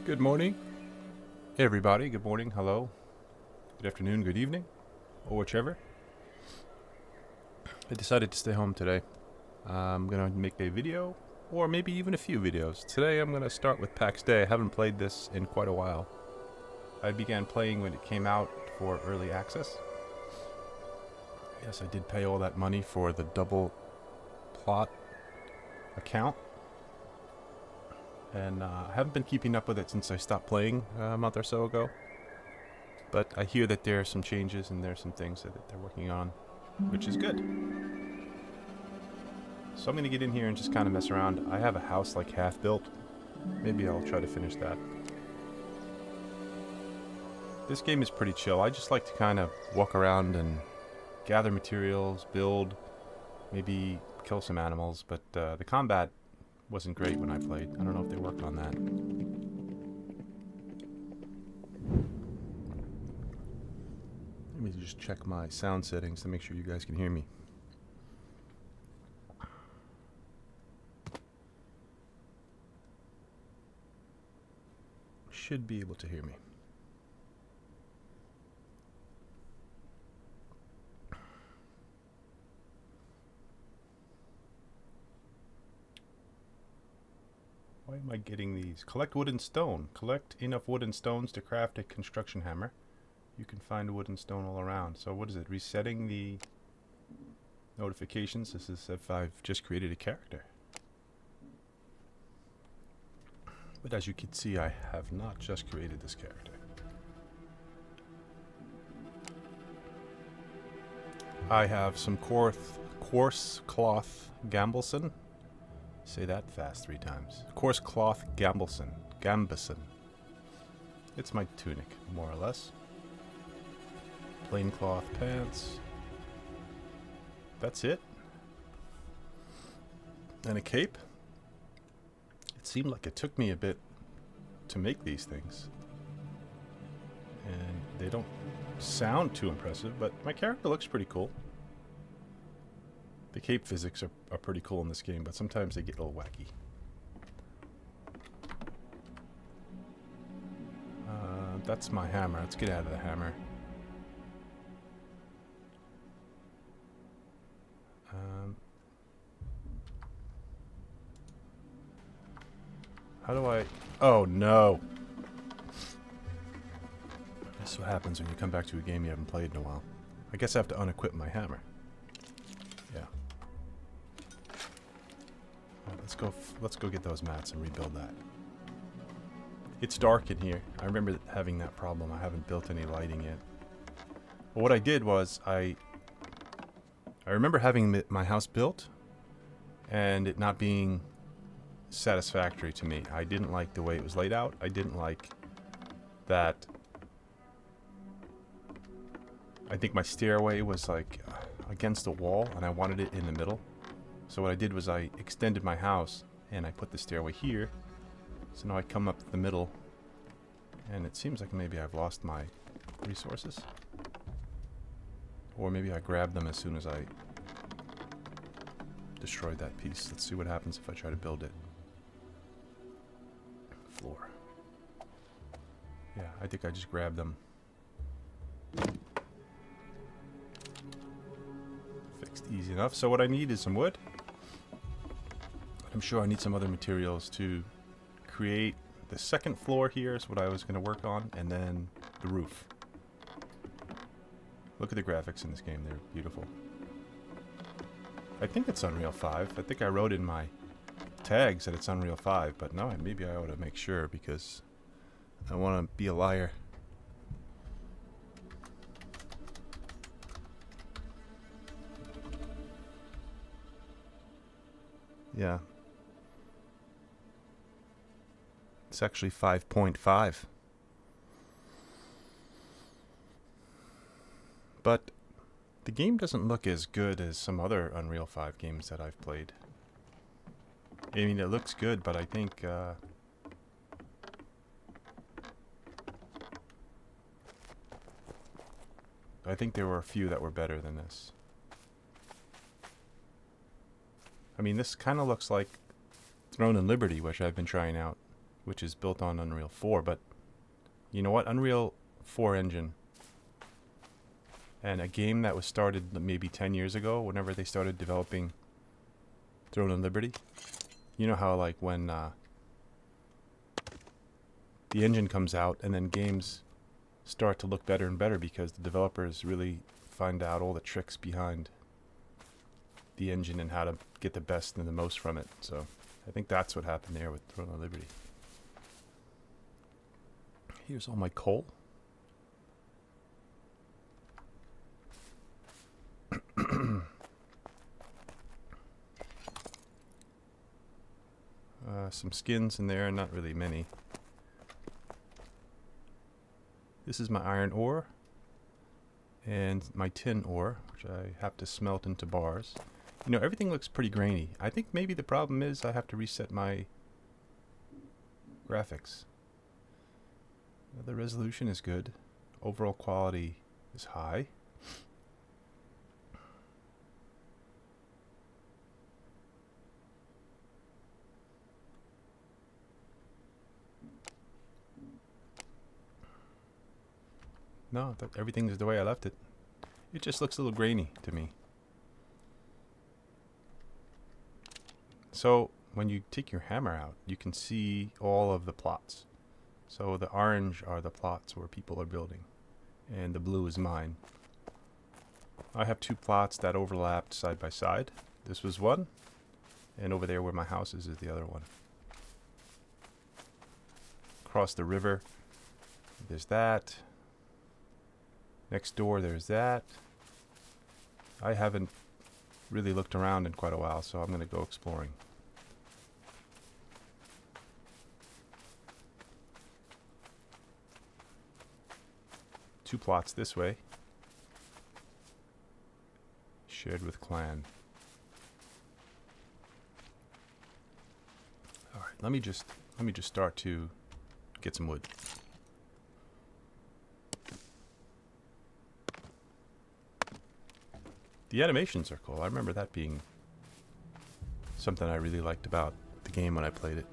Good morning, everybody. Good morning, hello, good afternoon, good evening, or whichever. I decided to stay home today. I'm going to make a video, or maybe even a few videos. Today I'm going to start with Pax Dei. I haven't played this in quite a while. I began playing when it came out for Early Access. Yes, I did pay all that money for the double plot account. And I haven't been keeping up with it since I stopped playing a month or so ago. But I hear that there are some changes and there are some things that they're working on, which is good. So I'm going to get in here and just kind of mess around. I have a house like half built. Maybe I'll try to finish that. This game is pretty chill. I just like to kind of walk around and gather materials, build, maybe kill some animals. But the combat wasn't great when I played. I don't know if they worked on that. Let me just check my sound settings to make sure you guys can hear me. Should be able to hear me. Why am I getting these? Collect wood and stone. Collect enough wood and stones to craft a construction hammer. You can find wood and stone all around. So what is it? Resetting the notifications. This is if I've just created a character. But as you can see, I have not just created this character. I have some coarse cloth Gambleson. Say that fast 3 times. Coarse cloth Gambison. It's my tunic, more or less. Plain cloth pants. That's it. And a cape. It seemed like it took me a bit to make these things. And they don't sound too impressive, but my character looks pretty cool. The cape physics are pretty cool in this game, but sometimes they get a little wacky. That's my hammer. Let's get out of the hammer. How do I... Oh, no. That's what happens when you come back to a game you haven't played in a while. I guess I have to unequip my hammer. Yeah. Right, let's go get those mats and rebuild that. It's dark in here. I remember having that problem. I haven't built any lighting yet. But what I did was I remember having my house built and it not being satisfactory to me. I didn't like the way it was laid out. I didn't like that. I think my stairway was like against the wall and I wanted it in the middle. So what I did was I extended my house and I put the stairway here. So now I come up the middle and it seems like maybe I've lost my resources. Or maybe I grabbed them as soon as I destroyed that piece. Let's see what happens if I try to build it. Floor. Yeah, I think I just grabbed them. Fixed easy enough. So what I need is some wood. I'm sure I need some other materials to create the second floor. Here is what I was going to work on, and then the roof. Look at the graphics in this game. They're beautiful. I think it's Unreal 5. I think I wrote in my tags that it's Unreal 5, but no, maybe I ought to make sure because I want to be a liar. Yeah. It's actually 5.5. But the game doesn't look as good as some other Unreal 5 games that I've played. I mean, it looks good, but I think there were a few that were better than this. I mean, this kind of looks like Throne and Liberty, which I've been trying out. which is built on Unreal 4. But you know what? Unreal 4 engine and a game that was started maybe 10 years ago, whenever they started developing Throne of Liberty. You know how like when the engine comes out and then games start to look better and better because the developers really find out all the tricks behind the engine and how to get the best and the most from it. So I think that's what happened there with Throne of Liberty. Here's all my coal. Some skins in there, not really many. This is my iron ore and my tin ore, which I have to smelt into bars. You know, everything looks pretty grainy. I think maybe the problem is I have to reset my graphics. The resolution is good. Overall quality is high. No, everything is the way I left it. It just looks a little grainy to me. So when you take your hammer out, you can see all of the plots. So the orange are the plots where people are building, and the blue is mine. I have 2 plots that overlapped side by side. This was one, and over there where my house is the other one. Across the river, there's that. Next door, there's that. I haven't really looked around in quite a while, so I'm going to go exploring. Two plots this way. Shared with clan. All right, let me just start to get some wood. The animations are cool. I remember that being something I really liked about the game when I played it.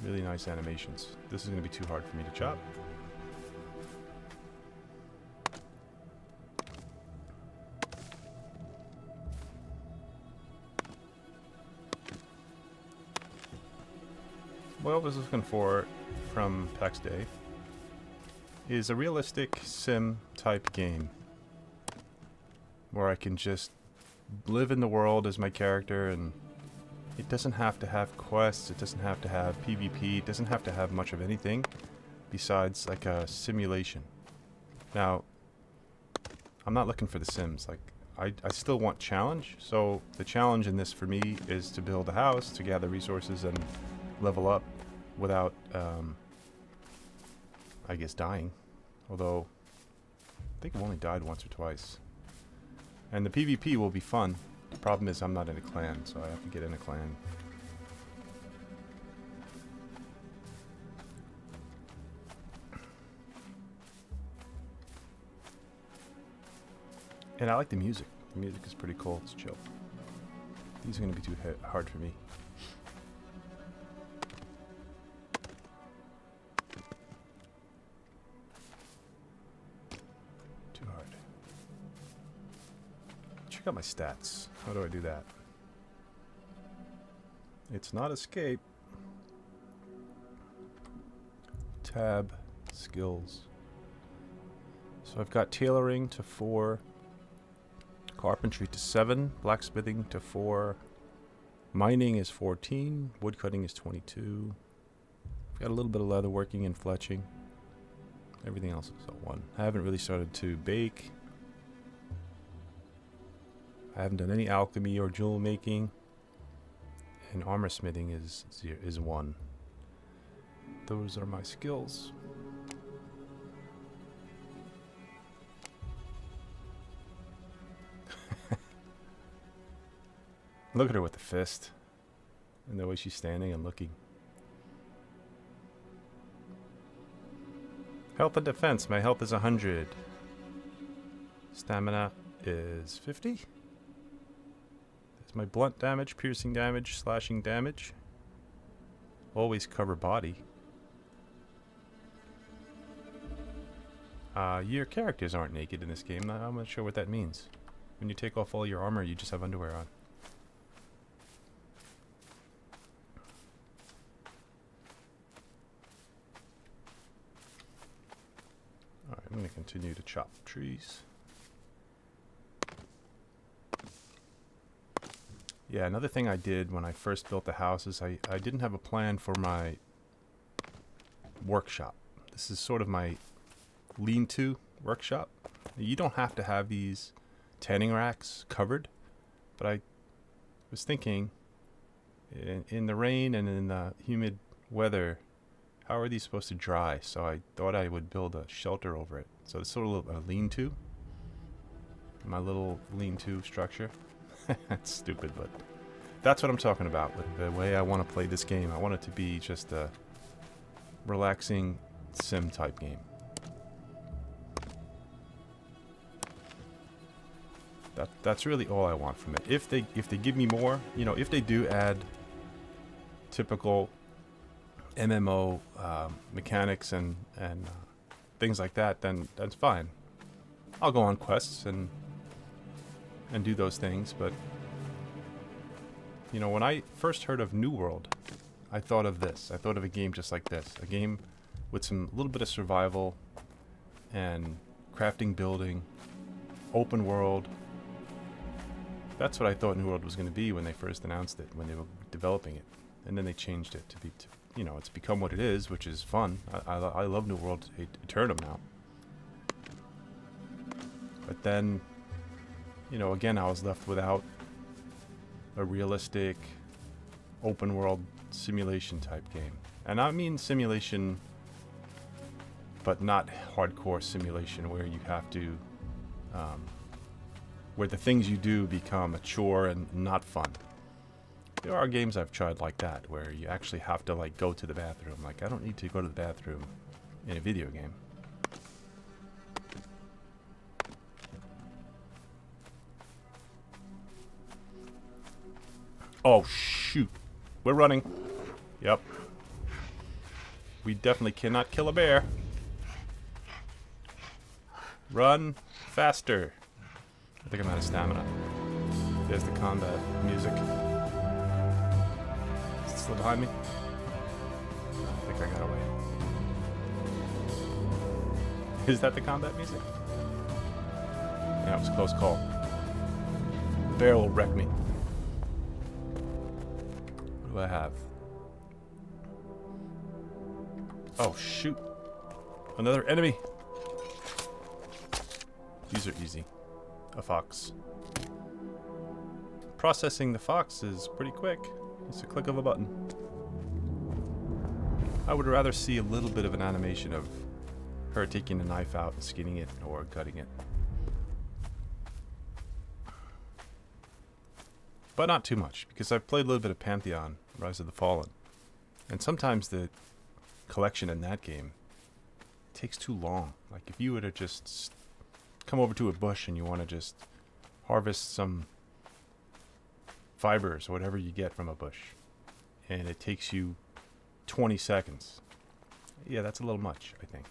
Really nice animations. This is going to be too hard for me to chop. What I was looking for from Pax Dei is a realistic sim type game where I can just live in the world as my character, and it doesn't have to have quests, it doesn't have to have PvP, it doesn't have to have much of anything besides like a simulation. Now, I'm not looking for the Sims. Like, I still want challenge, so the challenge in this for me is to build a house, to gather resources and level up without, I guess, dying. Although, I think I've only died once or twice. And the PvP will be fun. The problem is I'm not in a clan, so I have to get in a clan. And I like the music. The music is pretty cool. It's chill. These are going to be too hard for me. Check out my stats. How do I do that? It's not escape. Tab, skills. So I've got tailoring to 4, carpentry to 7, blacksmithing to 4, mining is 14, woodcutting is 22. I've got a little bit of leatherworking and fletching. Everything else is at 1. I haven't really started to bake. I haven't done any alchemy or jewel making, and armor smithing is 1. Those are my skills. Look at her with the fist, and the way she's standing and looking. Health and defense. My health is 100. Stamina is 50. My blunt damage, piercing damage, slashing damage. always cover body. Your characters aren't naked in this game. I'm not sure what that means. When you take off all your armor, you just have underwear on. Alright, I'm going to continue to chop trees. Yeah, another thing I did when I first built the house is I didn't have a plan for my workshop. This is sort of my lean-to workshop. You don't have to have these tanning racks covered, but I was thinking in the rain and in the humid weather, how are these supposed to dry? So I thought I would build a shelter over it. So it's sort of a lean-to, my little lean-to structure. That's stupid, but that's what I'm talking about with the way I want to play this game. I want it to be just a relaxing sim type game. That's really all I want from it. If they give me more, you know, if they do add typical MMO mechanics and things like that, then that's fine. I'll go on quests and do those things, but you know, when I first heard of New World, I thought of this. I thought of a game just like this, a game with some little bit of survival and crafting, building, open world. That's what I thought New World was going to be when they first announced it, when they were developing it. And then they changed it to be, you know, it's become what it is, which is fun. I love New World Eternum now. But then, you know, again, I was left without a realistic open world simulation type game. And I mean simulation, but not hardcore simulation where you have to where the things you do become a chore and not fun. There are games I've tried like that, where you actually have to like go to the bathroom. Like, I don't need to go to the bathroom in a video game. Oh shoot, we're running. Yep. We definitely cannot kill a bear. Run faster. I think I'm out of stamina. There's the combat music. Is it still behind me? I think I got away. Is that the combat music? Yeah, it was a close call. The bear will wreck me. What do I have? Oh shoot. Another enemy. These are easy. A fox. Processing the fox is pretty quick. It's a click of a button. I would rather see a little bit of an animation of her taking the knife out and skinning it or cutting it. But not too much, because I've played a little bit of Pantheon, Rise of the Fallen. And sometimes the collection in that game takes too long. Like if you were to just come over to a bush and you want to just harvest some fibers or whatever you get from a bush, and it takes you 20 seconds. Yeah, that's a little much, I think.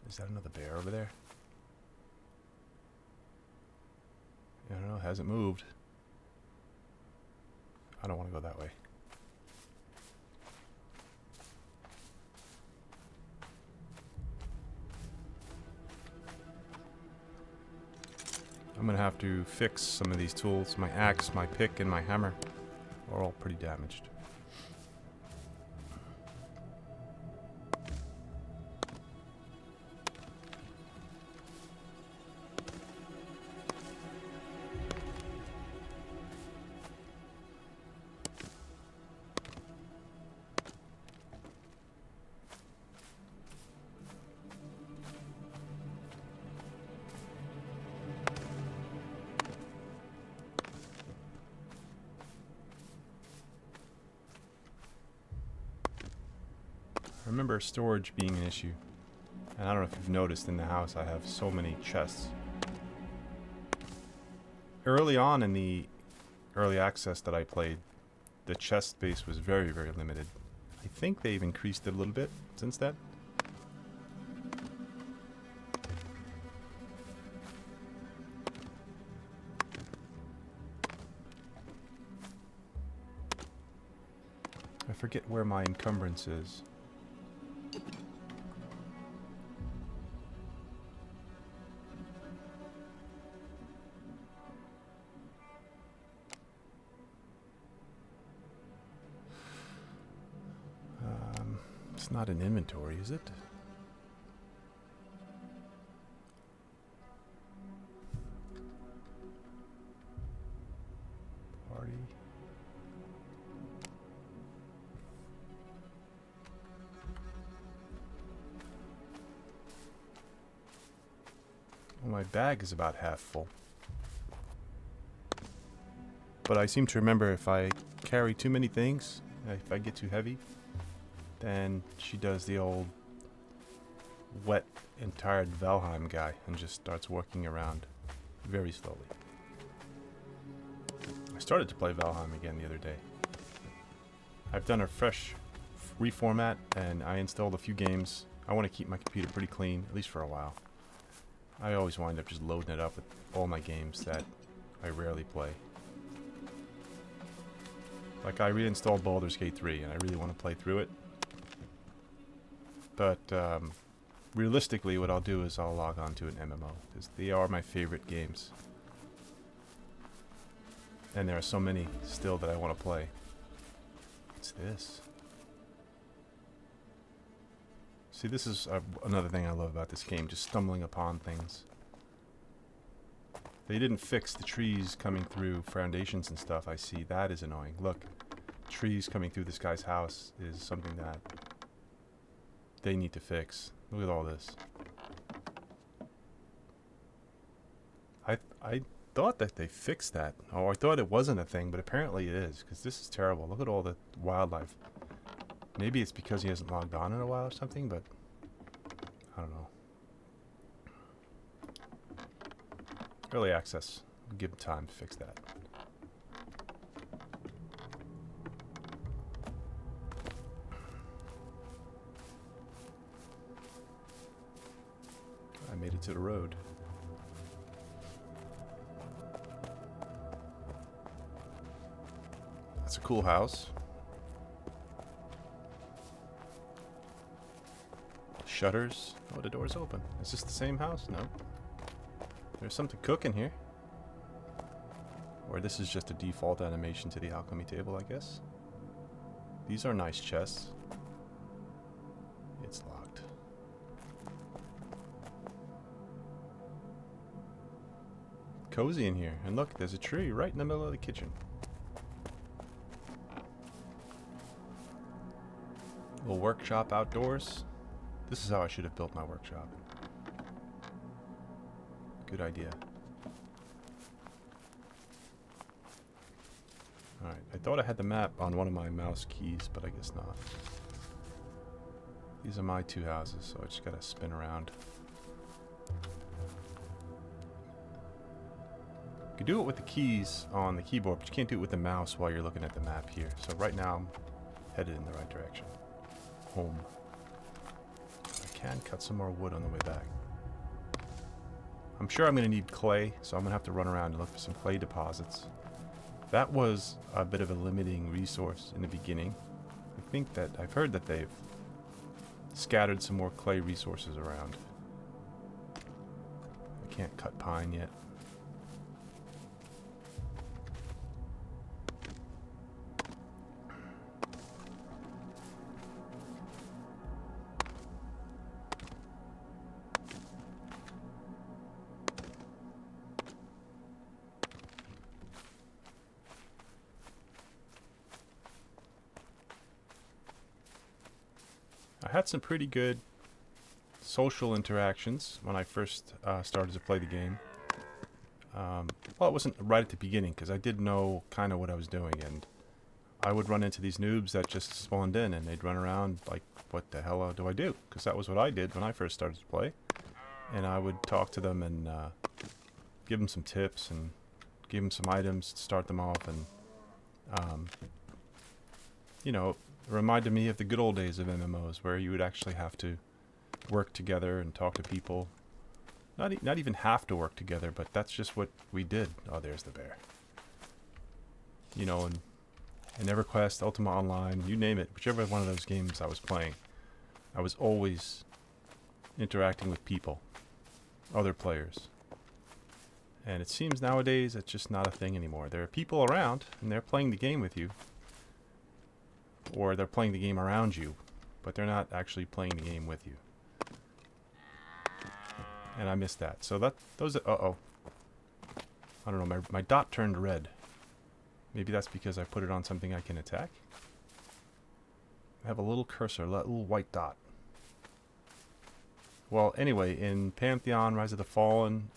Is that another bear over there? I don't know, it hasn't moved. I don't want to go that way. I'm gonna have to fix some of these tools. My axe, my pick, and my hammer are all pretty damaged. I remember storage being an issue. And I don't know if you've noticed in the house I have so many chests. Early on in the Early Access that I played, the chest space was very, very limited. I think they've increased it a little bit since then. I forget where my encumbrance is. It's not an inventory, is it? Party. Well, my bag is about half full. But I seem to remember if I carry too many things, if I get too heavy, then she does the old wet and tired Valheim guy and just starts working around very slowly. I started to play Valheim again the other day. I've done a fresh reformat and I installed a few games. I want to keep my computer pretty clean, at least for a while. I always wind up just loading it up with all my games that I rarely play. Like I reinstalled Baldur's Gate 3 and I really want to play through it. But realistically what I'll do is I'll log on to an MMO because they are my favorite games. And there are so many still that I want to play. What's this? See, this is another thing I love about this game, just stumbling upon things. They didn't fix the trees coming through foundations and stuff. I see that is annoying. Look, trees coming through this guy's house is something that they need to fix. Look at all this. I thought that they fixed that. Oh, I thought it wasn't a thing, but apparently it is, because this is terrible. Look at all the wildlife. Maybe it's because he hasn't logged on in a while or something, but I don't know. Early access. We'll give him time to fix that. I made it to the road. That's a cool house. Shutters. Oh, the door's open. Is this the same house? No. There's something cooking here. Or this is just a default animation to the alchemy table, I guess. These are nice chests. It's locked. Cozy in here. And look, there's a tree right in the middle of the kitchen. Little workshop outdoors. This is how I should have built my workshop. Good idea. Alright, I thought I had the map on one of my mouse keys, but I guess not. These are my two houses, so I just gotta spin around. You can do it with the keys on the keyboard, but you can't do it with the mouse while you're looking at the map here. So right now I'm headed in the right direction. Home. I can cut some more wood on the way back. I'm sure I'm going to need clay, so I'm going to have to run around and look for some clay deposits. That was a bit of a limiting resource in the beginning. I think that I've heard that they've scattered some more clay resources around. I can't cut pine yet. I had some pretty good social interactions when I first started to play the game. Well, it wasn't right at the beginning because I did know kind of what I was doing, and I would run into these noobs that just spawned in and they'd run around like, what the hell do I do? Because that was what I did when I first started to play. And I would talk to them and give them some tips and gave them some items to start them off, and you know, it reminded me of the good old days of MMOs where you would actually have to work together and talk to people. Not even have to work together, but that's just what we did. Oh, there's the bear. You know, and EverQuest, Ultima Online, you name it, whichever one of those games I was playing, I was always interacting with people, other players. And it seems nowadays it's just not a thing anymore. There are people around, and they're playing the game with you, or they're playing the game around you, but they're not actually playing the game with you. And I miss that. So those uh-oh. I don't know, my dot turned red. Maybe that's because I put it on something I can attack. I have a little cursor, a little white dot. Well, anyway, in Pantheon, Rise of the Fallen,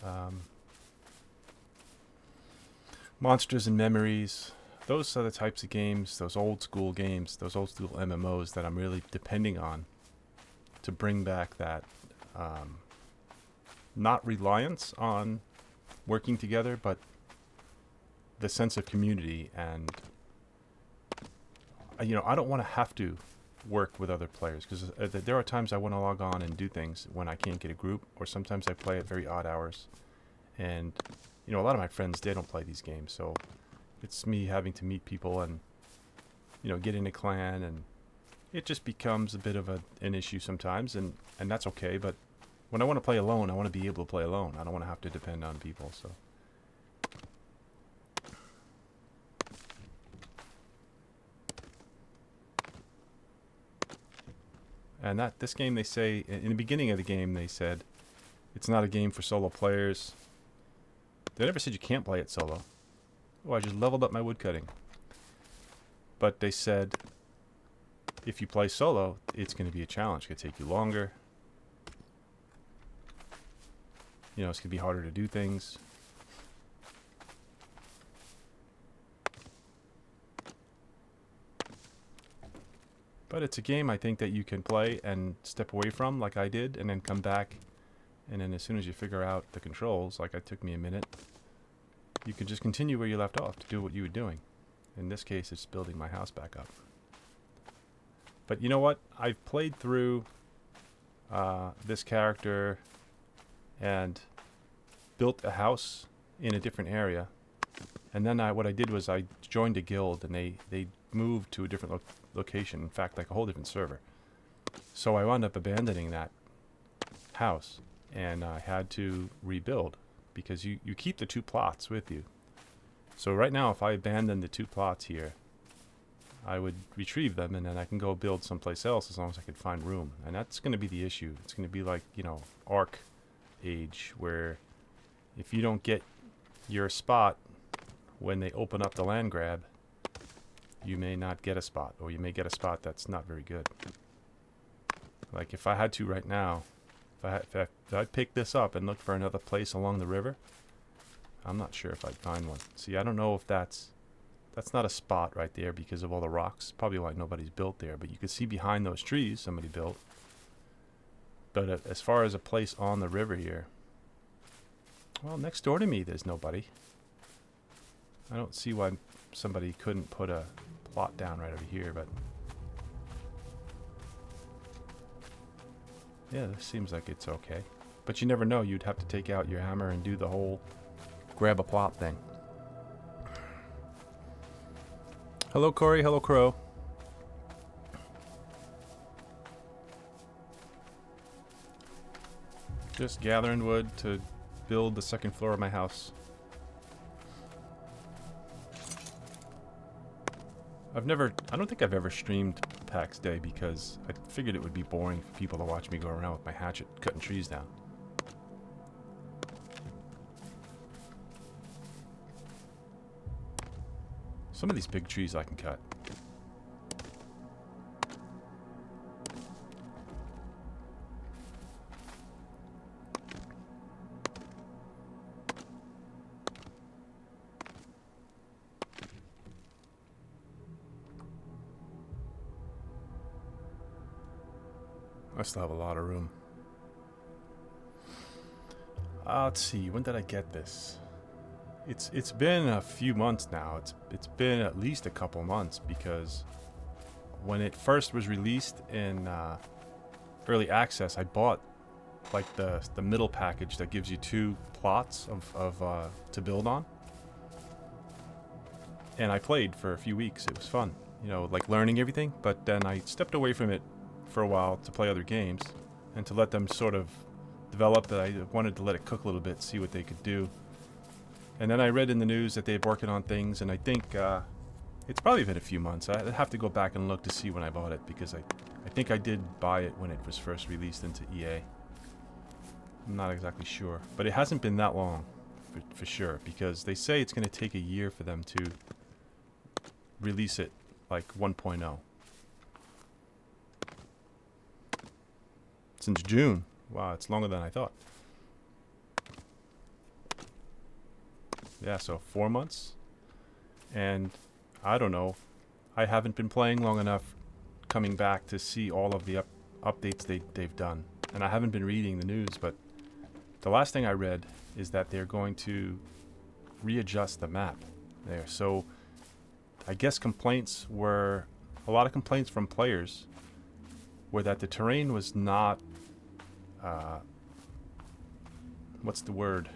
Monsters and Memories, those are the types of games, those old school games, those old school MMOs that I'm really depending on to bring back that, not reliance on working together, but the sense of community. And you know, I don't want to have to work with other players, because there are times I want to log on and do things when I can't get a group, or sometimes I play at very odd hours, and you know, a lot of my friends, they don't play these games, so it's me having to meet people and, you know, get in a clan, and it just becomes a bit of an issue sometimes, and that's okay. But when I want to play alone, I want to be able to play alone. I don't want to have to depend on people. So and this game, they say in the beginning of the game, they said it's not a game for solo players. They never said you can't play it solo. Oh, I just leveled up my woodcutting. But they said if you play solo, it's going to be a challenge. It's going to take you longer. You know, it's going to be harder to do things. But it's a game, I think, that you can play and step away from, like I did, and then come back. And then as soon as you figure out the controls, like it took me a minute, you can just continue where you left off to do what you were doing. In this case, it's building my house back up. But you know what? I've played through this character and built a house in a different area. And then what I did was I joined a guild, and they moved to a different location. In fact, like a whole different server. So I wound up abandoning that house, and I had to rebuild, because you keep the 2 plots with you. So right now, if I abandon the 2 plots here, I would retrieve them, and then I can go build someplace else as long as I can find room. And that's going to be the issue. It's going to be like, you know, Arc Age, where if you don't get your spot when they open up the land grab, you may not get a spot, or you may get a spot that's not very good. Like if I had to right now, if I pick this up and look for another place along the river, I'm not sure if I'd find one. See, I don't know if that's not a spot right there because of all the rocks. Probably why nobody's built there. But you can see behind those trees somebody built. But as far as a place on the river here, well, next door to me there's nobody. I don't see why somebody couldn't put a plot down right over here, but yeah, this seems like it's okay. But you never know. You'd have to take out your hammer and do the whole grab a plot thing. Hello, Corey. Hello, Crow. Just gathering wood to build the 2nd floor of my house. I don't think I've ever streamed Pax Day because I figured it would be boring for people to watch me go around with my hatchet cutting trees down. Some of these big trees I can cut. I still have a lot of room. Let's see, when did I get this? It's been a few months now. It's been at least a couple months, because when it first was released in early access, I bought like the middle package that gives you 2 plots of to build on, and I played for a few weeks. It was fun, you know, like learning everything. But then I stepped away from it for a while to play other games and to let them sort of develop. That I wanted to let it cook a little bit, see what they could do. And then I read in the news that they're working on things, and I think it's probably been a few months. I'd have to go back and look to see when I bought it, because I think I did buy it when it was first released into EA. I'm not exactly sure, but it hasn't been that long for sure, because they say it's going to take a year for them to release it like 1.0. Since June. Wow, it's longer than I thought. Yeah, so 4 months. And I don't know. I haven't been playing long enough coming back to see all of the updates they've done. And I haven't been reading the news, but the last thing I read is that they're going to readjust the map there. So I guess a lot of complaints from players were that the terrain was not, what's the word?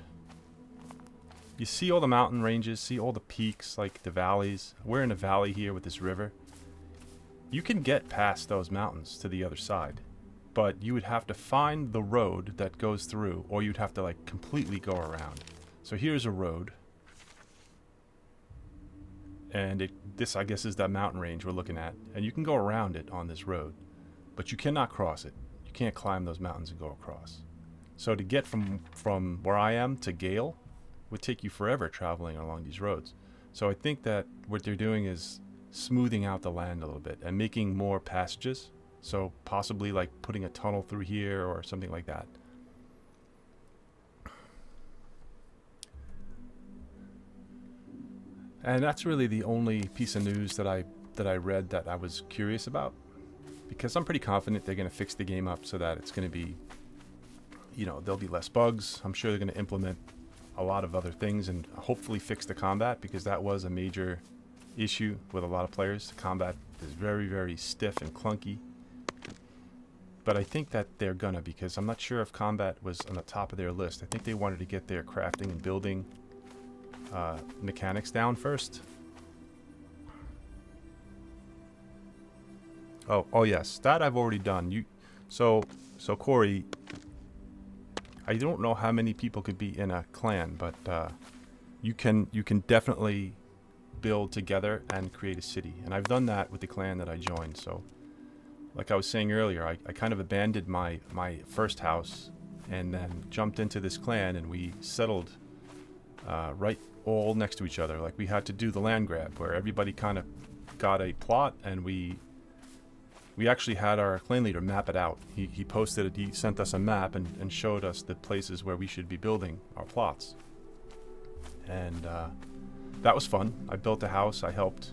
You see all the mountain ranges, see all the peaks, like the valleys. We're in a valley here with this river. You can get past those mountains to the other side, but you would have to find the road that goes through, or you'd have to like completely go around. So here's a road, and this I guess is that mountain range we're looking at, and you can go around it on this road, but you cannot cross it. You can't climb those mountains and go across. So to get from where I am to Gale would take you forever traveling along these roads. So I think that what they're doing is smoothing out the land a little bit and making more passages. So possibly like putting a tunnel through here or something like that. And that's really the only piece of news that I read that I was curious about, because I'm pretty confident they're going to fix the game up so that it's going to be, you know, there'll be less bugs. I'm sure they're going to implement a lot of other things and hopefully fix the combat, because that was a major issue with a lot of players. The combat is very, very stiff and clunky. But I think that they're gonna, because I'm not sure if combat was on the top of their list. I think they wanted to get their crafting and building mechanics down first. Oh yes, that I've already done. So Corey, I don't know how many people could be in a clan, but you can definitely build together and create a city. And I've done that with the clan that I joined. So like I was saying earlier, I kind of abandoned my first house and then jumped into this clan, and we settled right all next to each other. Like we had to do the land grab where everybody kind of got a plot, and we actually had our clan leader map it out. He posted it, he sent us a map and showed us the places where we should be building our plots. And that was fun. I built a house, I helped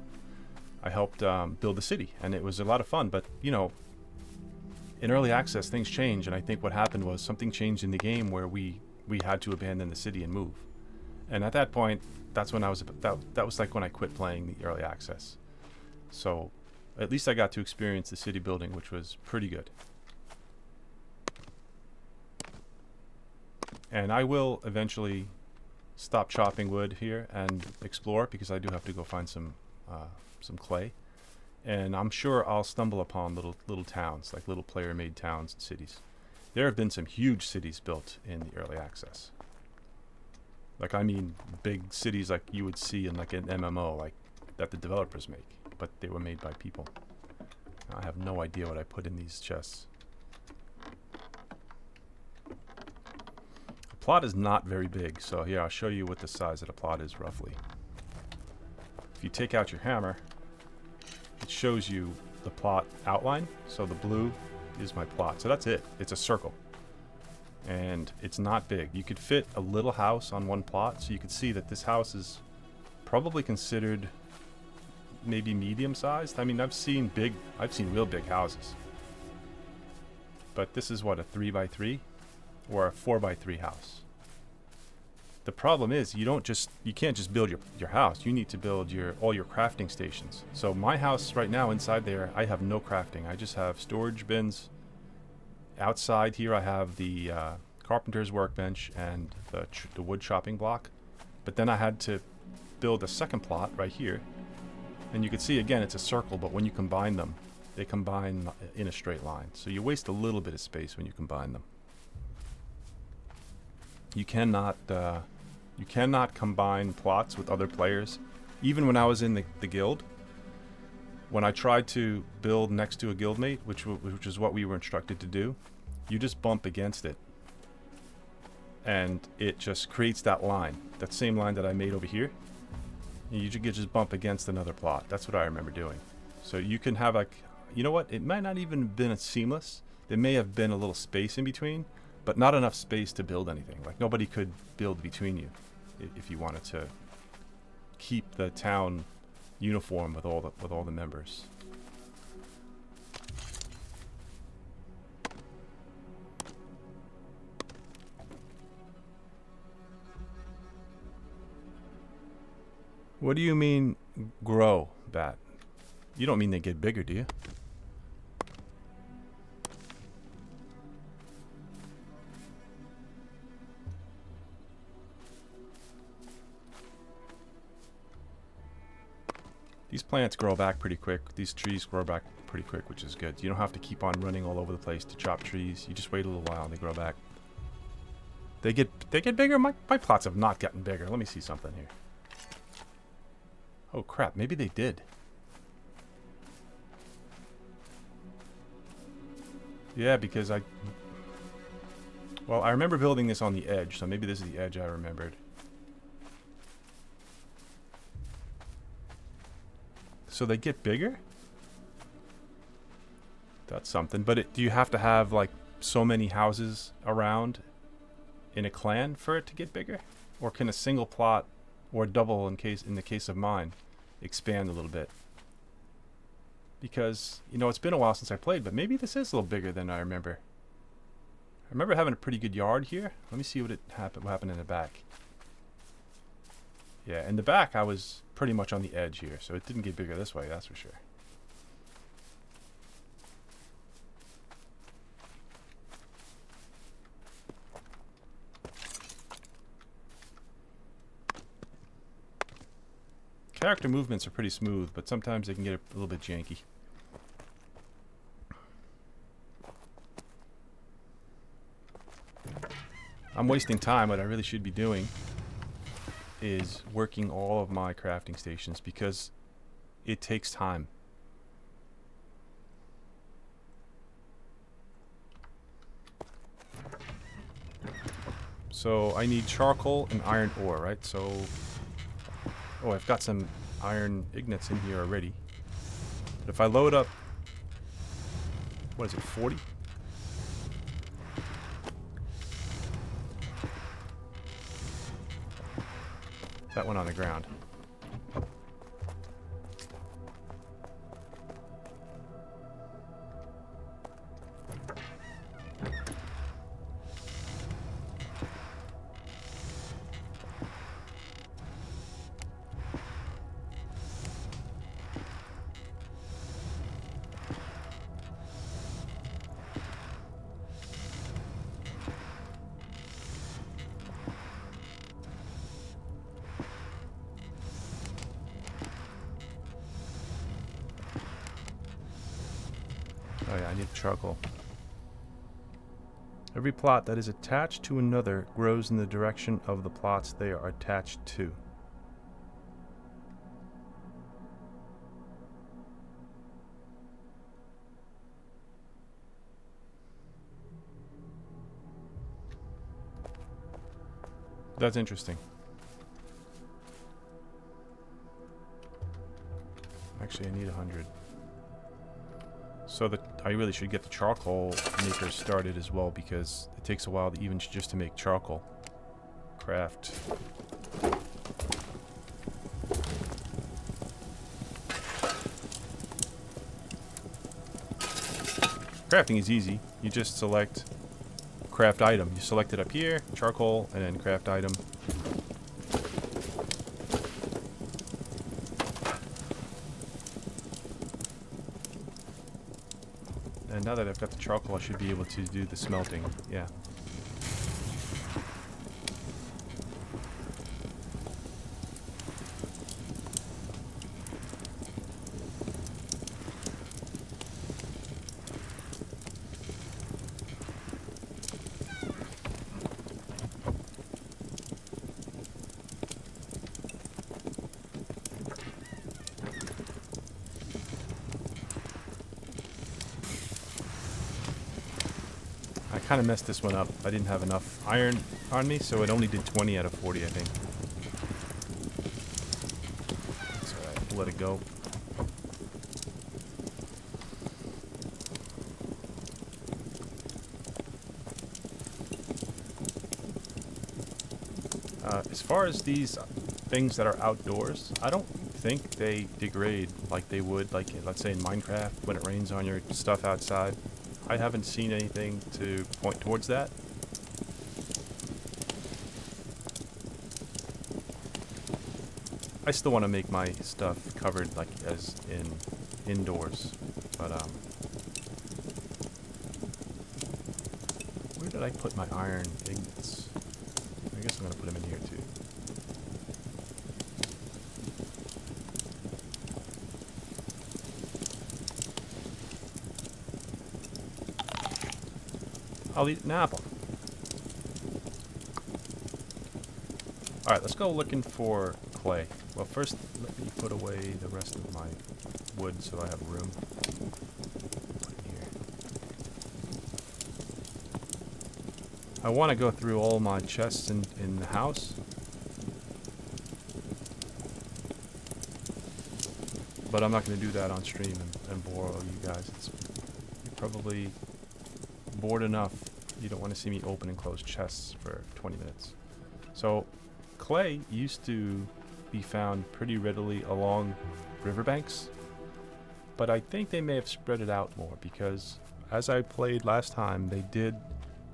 build the city, and it was a lot of fun. But, you know, in early access, things change, and I think what happened was something changed in the game where we had to abandon the city and move. And at that point, that's when that was like when I quit playing the early access. So at least I got to experience the city building, which was pretty good. And I will eventually stop chopping wood here and explore, because I do have to go find some clay. And I'm sure I'll stumble upon little towns, like little player-made towns and cities. There have been some huge cities built in the early access. Like, I mean, big cities like you would see in like an MMO, like that the developers make, but they were made by people. I have no idea what I put in these chests. The plot is not very big, so here I'll show you what the size of the plot is roughly. If you take out your hammer, it shows you the plot outline. So the blue is my plot. So that's it. It's a circle. And it's not big. You could fit a little house on one plot, so you could see that this house is probably considered maybe medium sized. I mean, I've seen real big houses. But this is what, a 3x3 or a 4x3 house. The problem is you can't just build your house. You need to build all your crafting stations. So my house right now, inside there, I have no crafting. I just have storage bins. Outside here I have the carpenter's workbench and the wood chopping block. But then I had to build a second plot right here. And you can see again it's a circle, but when you combine them, they combine in a straight line. So you waste a little bit of space when you combine them. You cannot combine plots with other players. Even when I was in the guild, when I tried to build next to a guildmate, which is what we were instructed to do, you just bump against it. And it just creates that line, that same line that I made over here. And you just bump against another plot. That's what I remember doing. So you can have like, you know what? It might not even have been a seamless. There may have been a little space in between, but not enough space to build anything. Like nobody could build between you if you wanted to keep the town uniform with all the members. What do you mean grow, Bat? You don't mean they get bigger, do you? These plants grow back pretty quick. These trees grow back pretty quick, which is good. You don't have to keep on running all over the place to chop trees. You just wait a little while and they grow back. They get bigger? My plots have not gotten bigger. Let me see something here. Oh crap, maybe they did. Yeah, because I remember building this on the edge, so maybe this is the edge I remembered. So they get bigger? That's something. But do you have to have like so many houses around in a clan for it to get bigger? Or can a single plot or double in the case of mine expand a little bit? Because, you know, it's been a while since I played, but maybe this is a little bigger than I remember. I remember having a pretty good yard here. Let me see what happened in the back. Yeah, in the back I was pretty much on the edge here, so it didn't get bigger this way, that's for sure. Character movements are pretty smooth, but sometimes they can get a little bit janky. I'm wasting time. What I really should be doing is working all of my crafting stations because it takes time. So I need charcoal and iron ore, right? So, oh, I've got some iron ingots in here already. But if I load up, what is it, 40? That went on the ground. Oh yeah, I need charcoal. Every plot that is attached to another grows in the direction of the plots they are attached to. That's interesting. Actually, I need 100. So I really should get the charcoal maker started as well because it takes a while to even just to make charcoal. Craft. Crafting is easy. You just select craft item. You select it up here, charcoal, and then craft item. And now that I've got the charcoal, I should be able to do the smelting. Yeah. I kind of messed this one up. I didn't have enough iron on me, so it only did 20 out of 40, I think. That's alright, we'll let it go. As far as these things that are outdoors, I don't think they degrade like they would, like let's say in Minecraft when it rains on your stuff outside. I haven't seen anything to point towards that. I still want to make my stuff covered like as in indoors, but where did I put my iron ingots? I guess I'm gonna put them in here too. I'll eat an apple. Alright, let's go looking for clay. Well, first, let me put away the rest of my wood so I have room. Put it here. I want to go through all my chests in the house. But I'm not going to do that on stream and bore you guys. You're probably bored enough. You don't want to see me open and close chests for 20 minutes. So, clay used to be found pretty readily along riverbanks, but I think they may have spread it out more because as I played last time,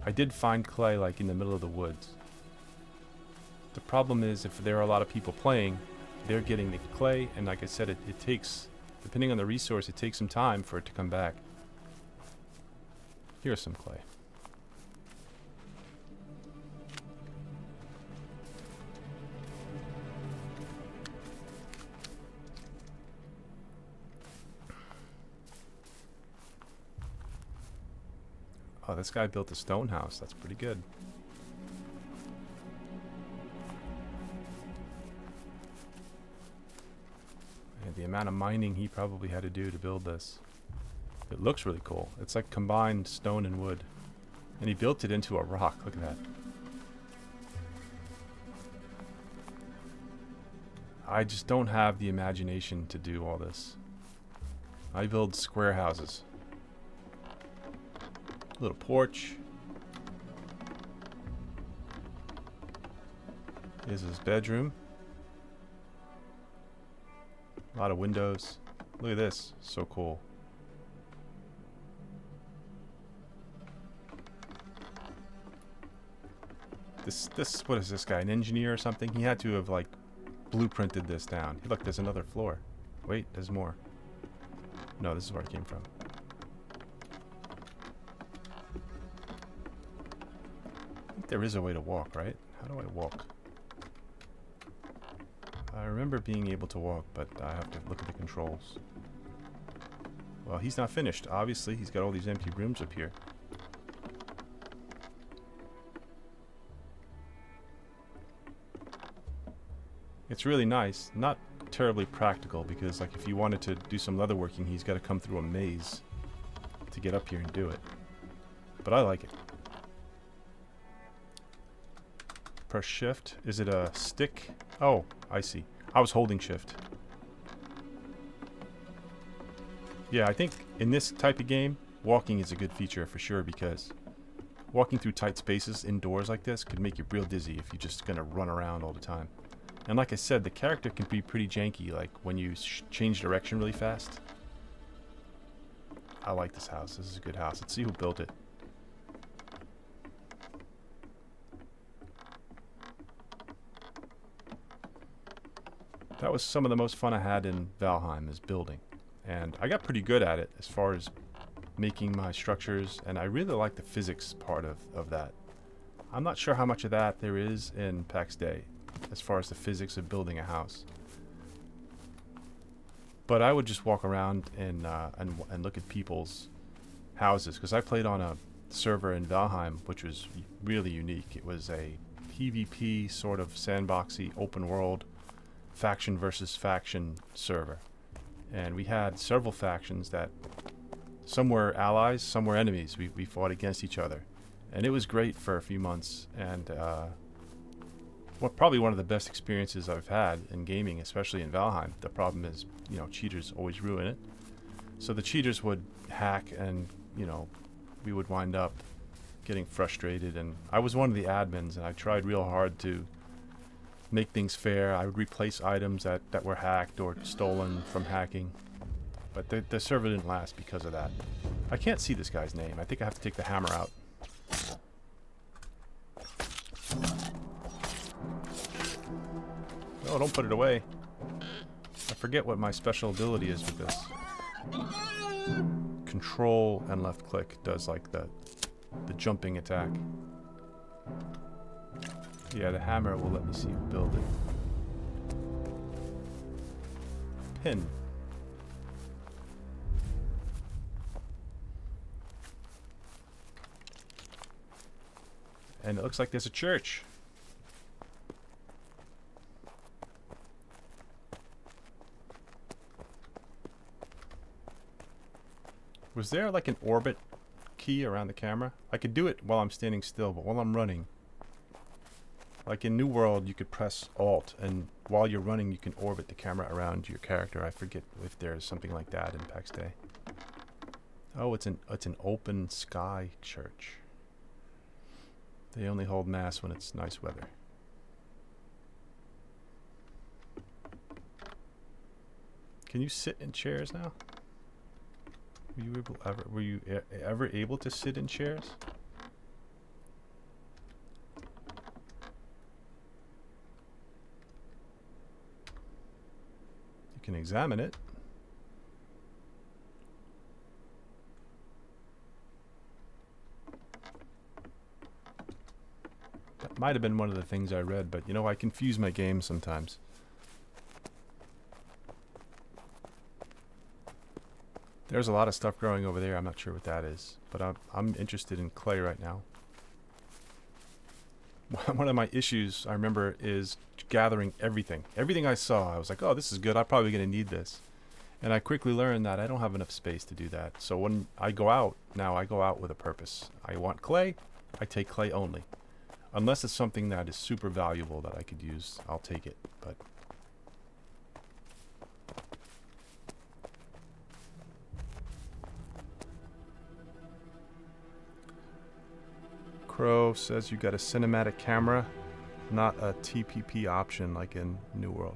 I did find clay like in the middle of the woods. The problem is if there are a lot of people playing, they're getting the clay, and like I said, it takes, depending on the resource, it takes some time for it to come back. Here's some clay. Oh, this guy built a stone house. That's pretty good. And the amount of mining he probably had to do to build this. It looks really cool. It's like combined stone and wood. And he built it into a rock. Look at that. I just don't have the imagination to do all this. I build square houses. Little porch. Here's his bedroom. A lot of windows. Look at this. So cool. This, what is this guy? An engineer or something? He had to have, like, blueprinted this down. Look, there's another floor. Wait, there's more. No, this is where it came from. I think there is a way to walk, right? How do I walk? I remember being able to walk, but I have to look at the controls. Well, he's not finished. Obviously, he's got all these empty rooms up here. It's really nice. Not terribly practical because, like, if you wanted to do some leatherworking, he's got to come through a maze to get up here and do it. But I like it. Press shift. Is it a stick? Oh, I see. I was holding shift. Yeah, I think in this type of game, walking is a good feature for sure because walking through tight spaces indoors like this could make you real dizzy if you're just gonna run around all the time. And like I said, the character can be pretty janky, like when you change direction really fast. I like this house. This is a good house. Let's see who built it. That was some of the most fun I had in Valheim, is building. And I got pretty good at it as far as making my structures, and I really like the physics part of that. I'm not sure how much of that there is in Pax Dei as far as the physics of building a house. But I would just walk around and look at people's houses, because I played on a server in Valheim, which was really unique. It was a PvP sort of sandboxy open world faction versus faction server, and we had several factions that some were allies, some were enemies. We fought against each other, and it was great for a few months, and probably one of the best experiences I've had in gaming, especially in Valheim. The problem is, you know, cheaters always ruin it. So the cheaters would hack, and, you know, we would wind up getting frustrated. And I was one of the admins, and I tried real hard to make things fair. I would replace items that were hacked or stolen from hacking. But the server didn't last because of that. I can't see this guy's name. I think I have to take the hammer out. Oh, don't put it away. I forget what my special ability is with this. Control and left click does like the jumping attack. Yeah, the hammer will let me see build it. Pin. And it looks like there's a church. Was there like an orbit key around the camera? I could do it while I'm standing still, but while I'm running, like in New World, you could press Alt, and while you're running, you can orbit the camera around your character. I forget if there's something like that in Pax Dei. Oh, it's an open sky church. They only hold mass when it's nice weather. Can you sit in chairs now? Were you ever able to sit in chairs? You can examine it. That might have been one of the things I read, but you know, I confuse my games sometimes. There's a lot of stuff growing over there. I'm not sure what that is, but I'm interested in clay right now. One of my issues, I remember, is gathering everything. Everything I saw, I was like, oh, this is good. I'm probably going to need this. And I quickly learned that I don't have enough space to do that. So when I go out, now I go out with a purpose. I want clay, I take clay only. Unless it's something that is super valuable that I could use, I'll take it. But Crow says you got a cinematic camera, not a TPP option like in New World.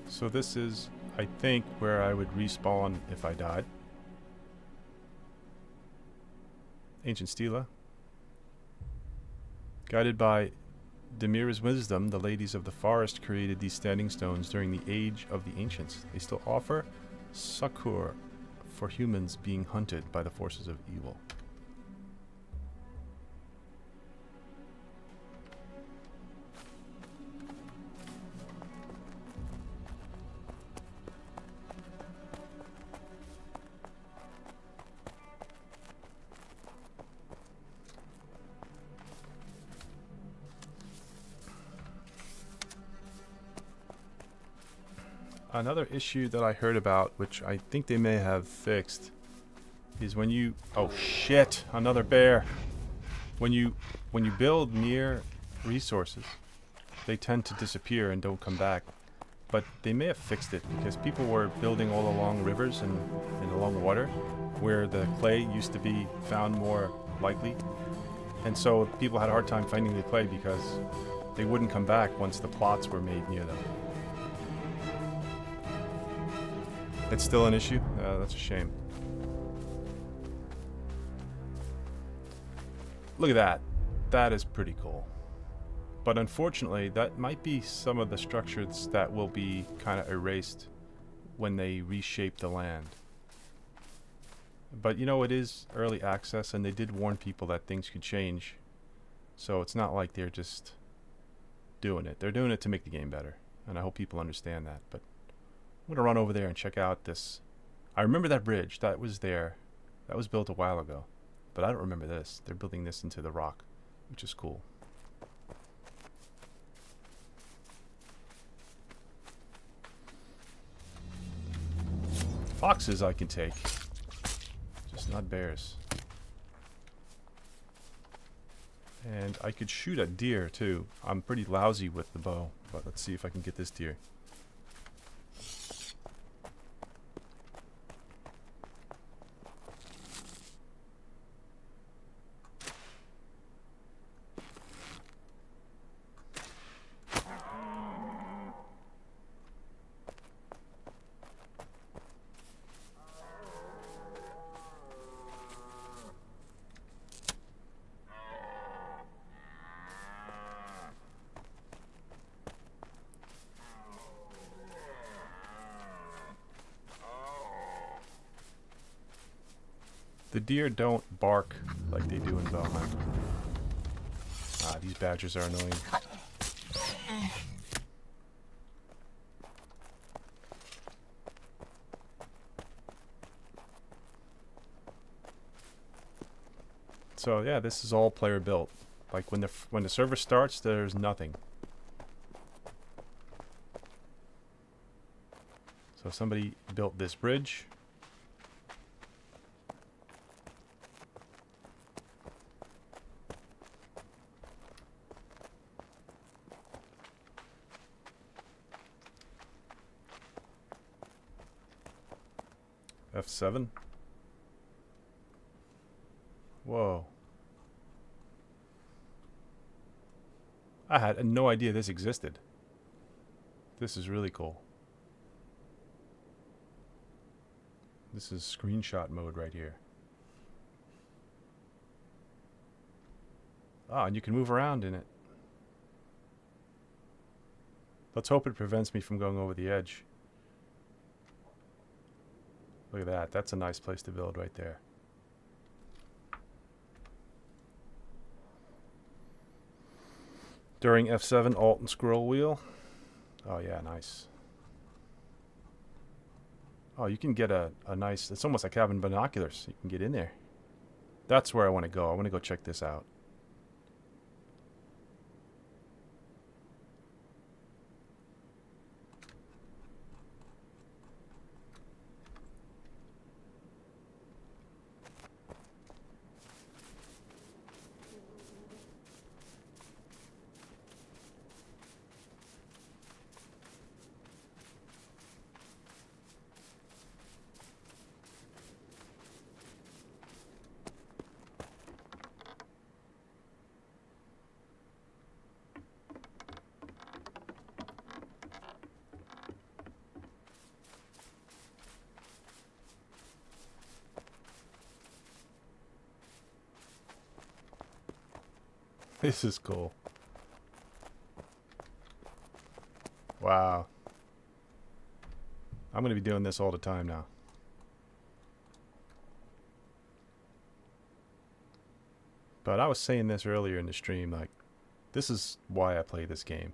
So this is, I think, where I would respawn if I died. Ancient Stela. Guided by Demira's wisdom, the ladies of the forest created these standing stones during the age of the ancients. They still offer succor for humans being hunted by the forces of evil. Another issue that I heard about, which I think they may have fixed, is when you... Oh shit! Another bear! When you build near resources, they tend to disappear and don't come back. but they may have fixed it because people were building all along rivers and along water where the clay used to be found more likely. And so people had a hard time finding the clay because they wouldn't come back once the plots were made near them. It's still an issue? That's a shame. Look at that. That is pretty cool. But unfortunately, that might be some of the structures that will be kind of erased when they reshape the land. But you know, it is early access, and they did warn people that things could change. So it's not like they're just doing it. They're doing it to make the game better. And I hope people understand that. But I'm going to run over there and check out this. I remember that bridge. That was there. That was built a while ago. But I don't remember this. They're building this into the rock, which is cool. Foxes I can take. Just not bears. And I could shoot a deer too. I'm pretty lousy with the bow, but let's see if I can get this deer. The deer don't bark like they do in Valheim. Ah, these badgers are annoying. So yeah, this is all player built. Like when the server starts, there's nothing. So somebody built this bridge. F7. Whoa. I had no idea this existed. This is really cool. This is screenshot mode right here. Ah, and you can move around in it. Let's hope it prevents me from going over the edge. Look at that. That's a nice place to build right there. During F7, Alt and scroll wheel. Oh yeah, nice. Oh, you can get a nice, it's almost like having binoculars. You can get in there. That's where I want to go. I want to go check this out. This is cool. Wow. I'm going to be doing this all the time now. But I was saying this earlier in the stream, like, this is why I play this game.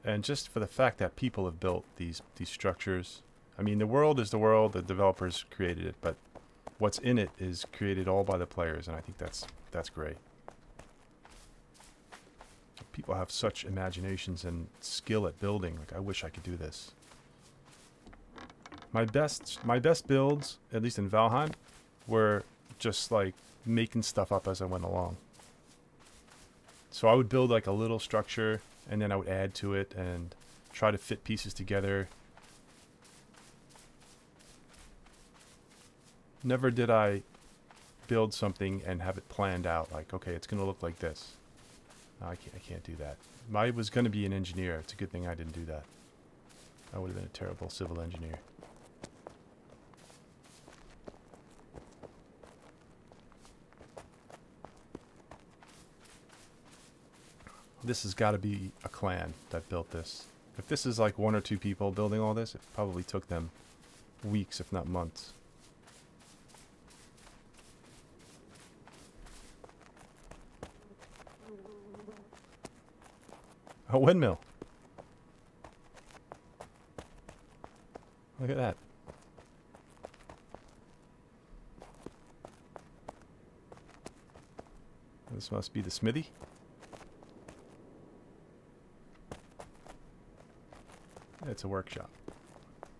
And just for the fact that people have built these structures. I mean, the world is the world, the developers created it, but what's in it is created all by the players, and I think that's great. People have such imaginations and skill at building. Like, I wish I could do this. My best builds, at least in Valheim, were just like making stuff up as I went along. So I would build like a little structure, and then I would add to it and try to fit pieces together. Never did I build something and have it planned out, like, okay, it's going to look like this. No, I can't do that. I was going to be an engineer. It's a good thing I didn't do that. I would have been a terrible civil engineer. This has got to be a clan that built this. If this is like 1 or 2 people building all this, it probably took them weeks, if not months. A windmill. Look at that. This must be the smithy. It's a workshop.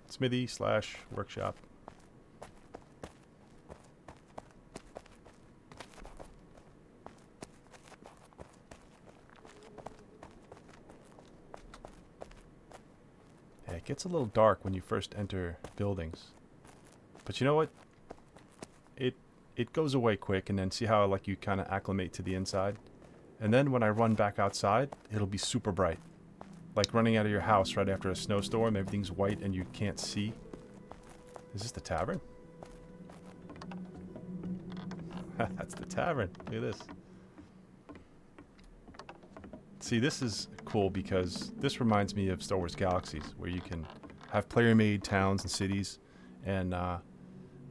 Smithy / workshop. Yeah, it gets a little dark when you first enter buildings. But you know what? It goes away quick, and then see how like you kind of acclimate to the inside. And then when I run back outside, it'll be super bright. Like running out of your house right after a snowstorm, everything's white and you can't see. Is this the tavern? That's the tavern. Look at this. See, this is cool because this reminds me of Star Wars Galaxies, where you can have player-made towns and cities. And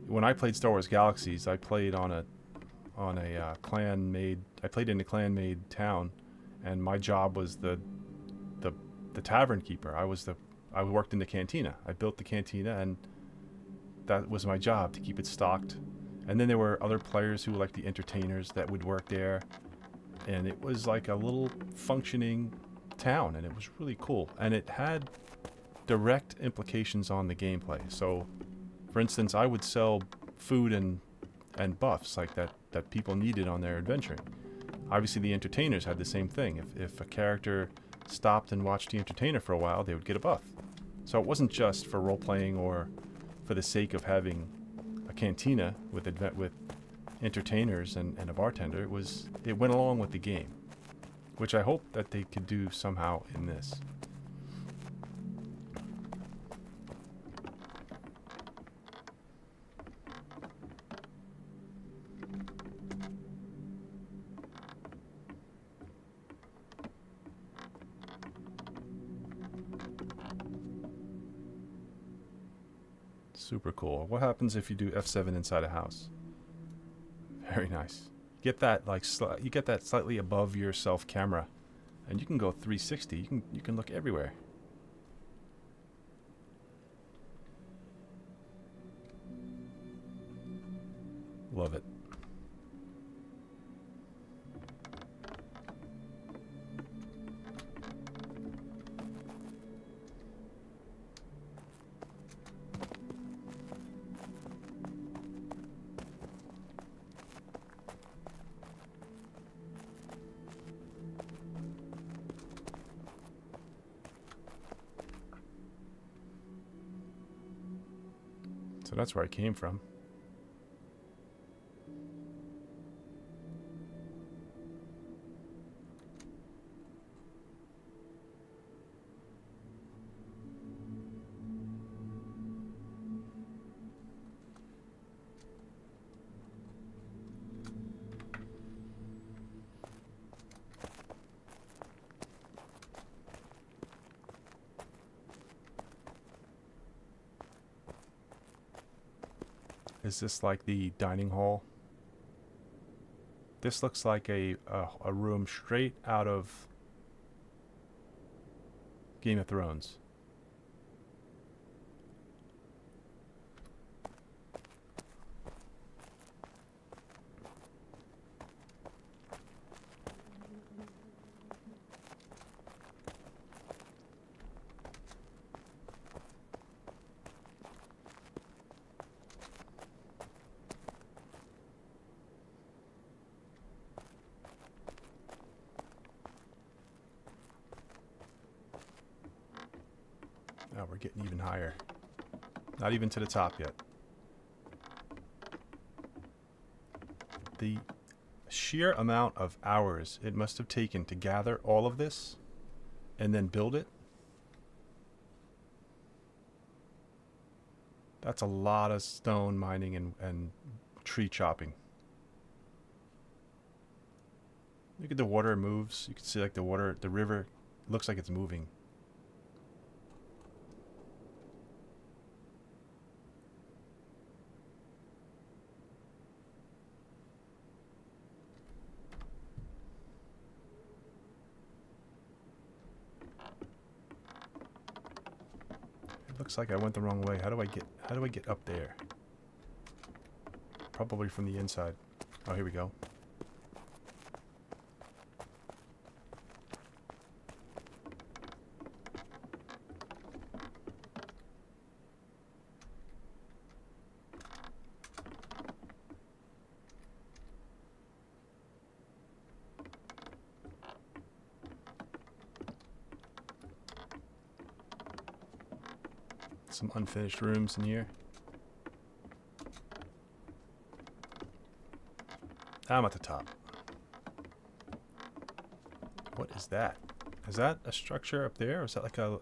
when I played Star Wars Galaxies, I played on a clan-made. I played in a clan-made town, and my job was the tavern keeper. I worked in the cantina. I built the cantina, and that was my job, to keep it stocked. And then there were other players who were like the entertainers that would work there, and it was like a little functioning town, and it was really cool. And it had direct implications on the gameplay. So, for instance, I would sell food and buffs like that people needed on their adventuring. Obviously, the entertainers had the same thing. If a character stopped and watched the entertainer for a while, they would get a buff. So it wasn't just for role-playing or for the sake of having a cantina with entertainers and a bartender. It went along with the game, which I hope that they could do somehow in this. Super cool. What happens if you do F7 inside a house? Very nice. You get that you get that slightly above yourself camera, and you can go 360. You can look everywhere. Love it. So that's where I came from. Is this like the dining hall? This looks like a room straight out of Game of Thrones. getting even higher. Not even to the top yet. The sheer amount of hours it must have taken to gather all of this and then build it. That's a lot of stone mining and tree chopping. Look at the water moves. You can see like the water, the river looks like it's moving. Looks like I went the wrong way. How do I get up there? Probably from the inside. Oh, here we go. Some unfinished rooms in here. I'm at the top. What is that? Is that a structure up there? Or is that like a...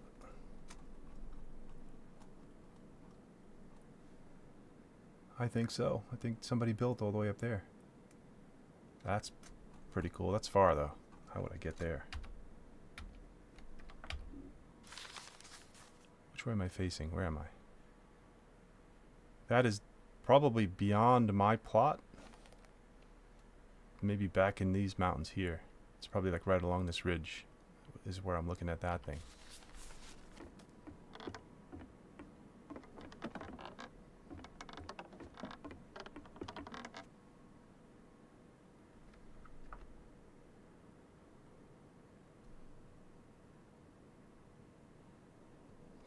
I think so. I think somebody built all the way up there. That's pretty cool. That's far though. How would I get there? Which way am I facing? Where am I? That is probably beyond my plot. Maybe back in these mountains here. It's probably like right along this ridge is where I'm looking at that thing.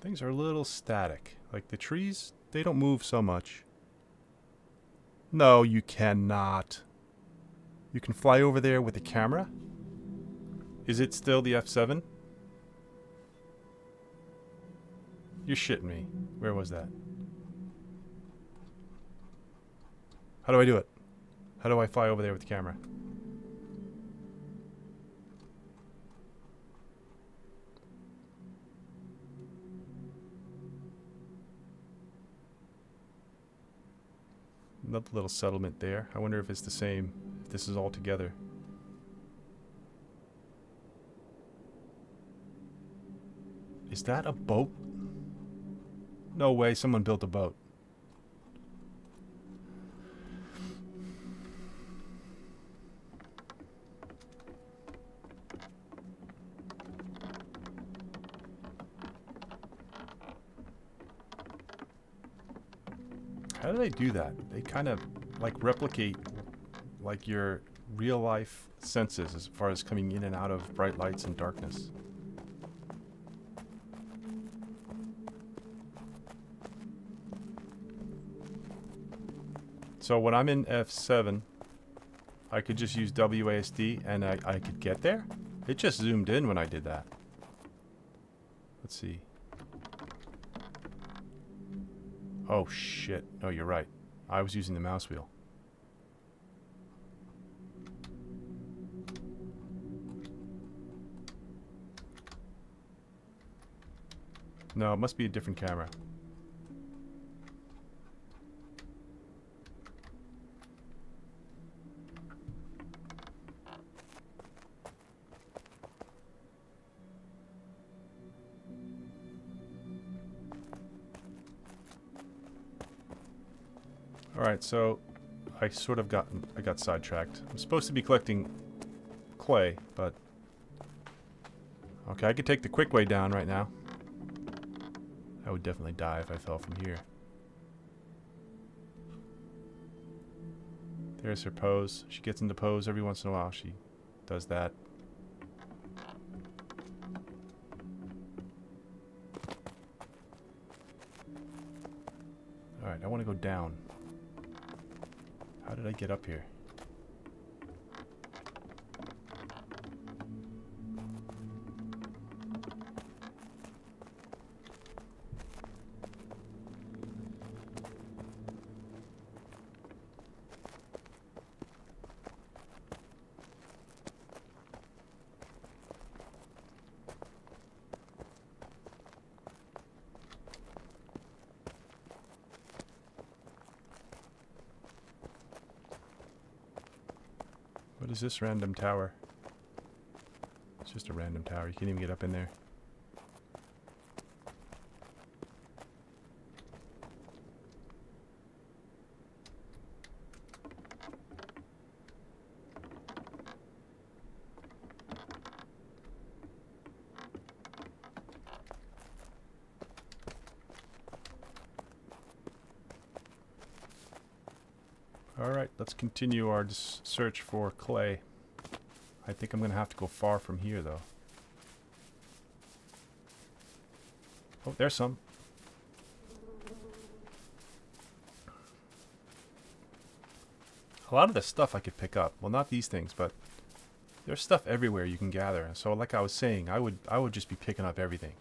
Things are a little static. Like the trees, they don't move so much. No, you cannot. You can fly over there with the camera? Is it still the F7? You're shitting me. Where was that? How do I do it? How do I fly over there with the camera? Another little settlement there. I wonder if it's the same. If this is all together. Is that a boat? No way, someone built a boat. How do they do that? They kind of like replicate like your real life senses as far as coming in and out of bright lights and darkness. So when I'm in F7, I could just use WASD and I could get there? It just zoomed in when I did that. Let's see. Oh shit. No, you're right. I was using the mouse wheel. No, it must be a different camera. Alright, so I got sidetracked. I'm supposed to be collecting clay, but okay, I could take the quick way down right now. I would definitely die if I fell from here. There's her pose. She gets into pose every once in a while. She does that. Alright, I want to go down. How did I get up here? What is this random tower? It's just a random tower. You can't even get up in there. Alright, let's continue our search for clay. I think I'm going to have to go far from here, though. Oh, there's some. A lot of the stuff I could pick up. Well, not these things, but there's stuff everywhere you can gather. So like I was saying, I would just be picking up everything.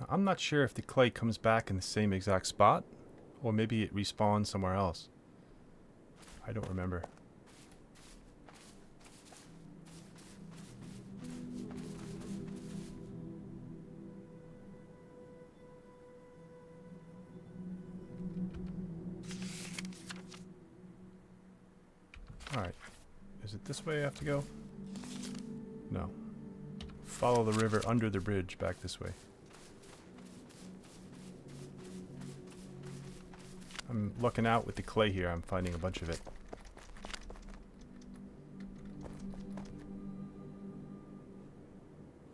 I'm not sure if the clay comes back in the same exact spot, or maybe it respawns somewhere else. I don't remember. Alright. Is it this way I have to go? No. Follow the river under the bridge back this way. I'm looking out with the clay here. I'm finding a bunch of it.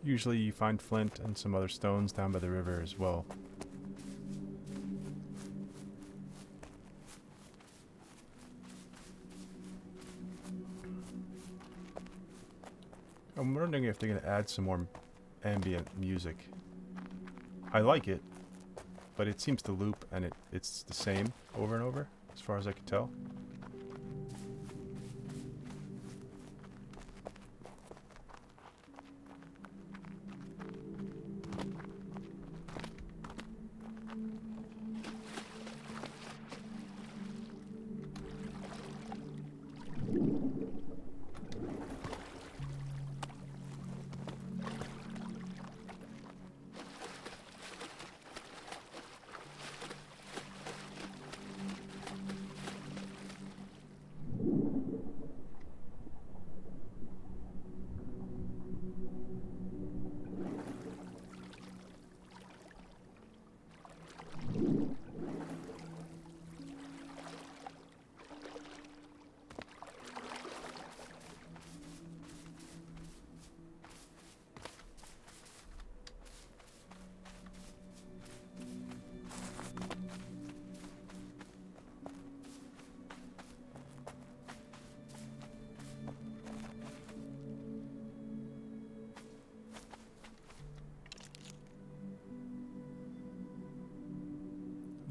Usually you find flint and some other stones down by the river as well. I'm wondering if they're going to add some more ambient music. I like it, but it seems to loop and it's the same over and over, as far as I can tell.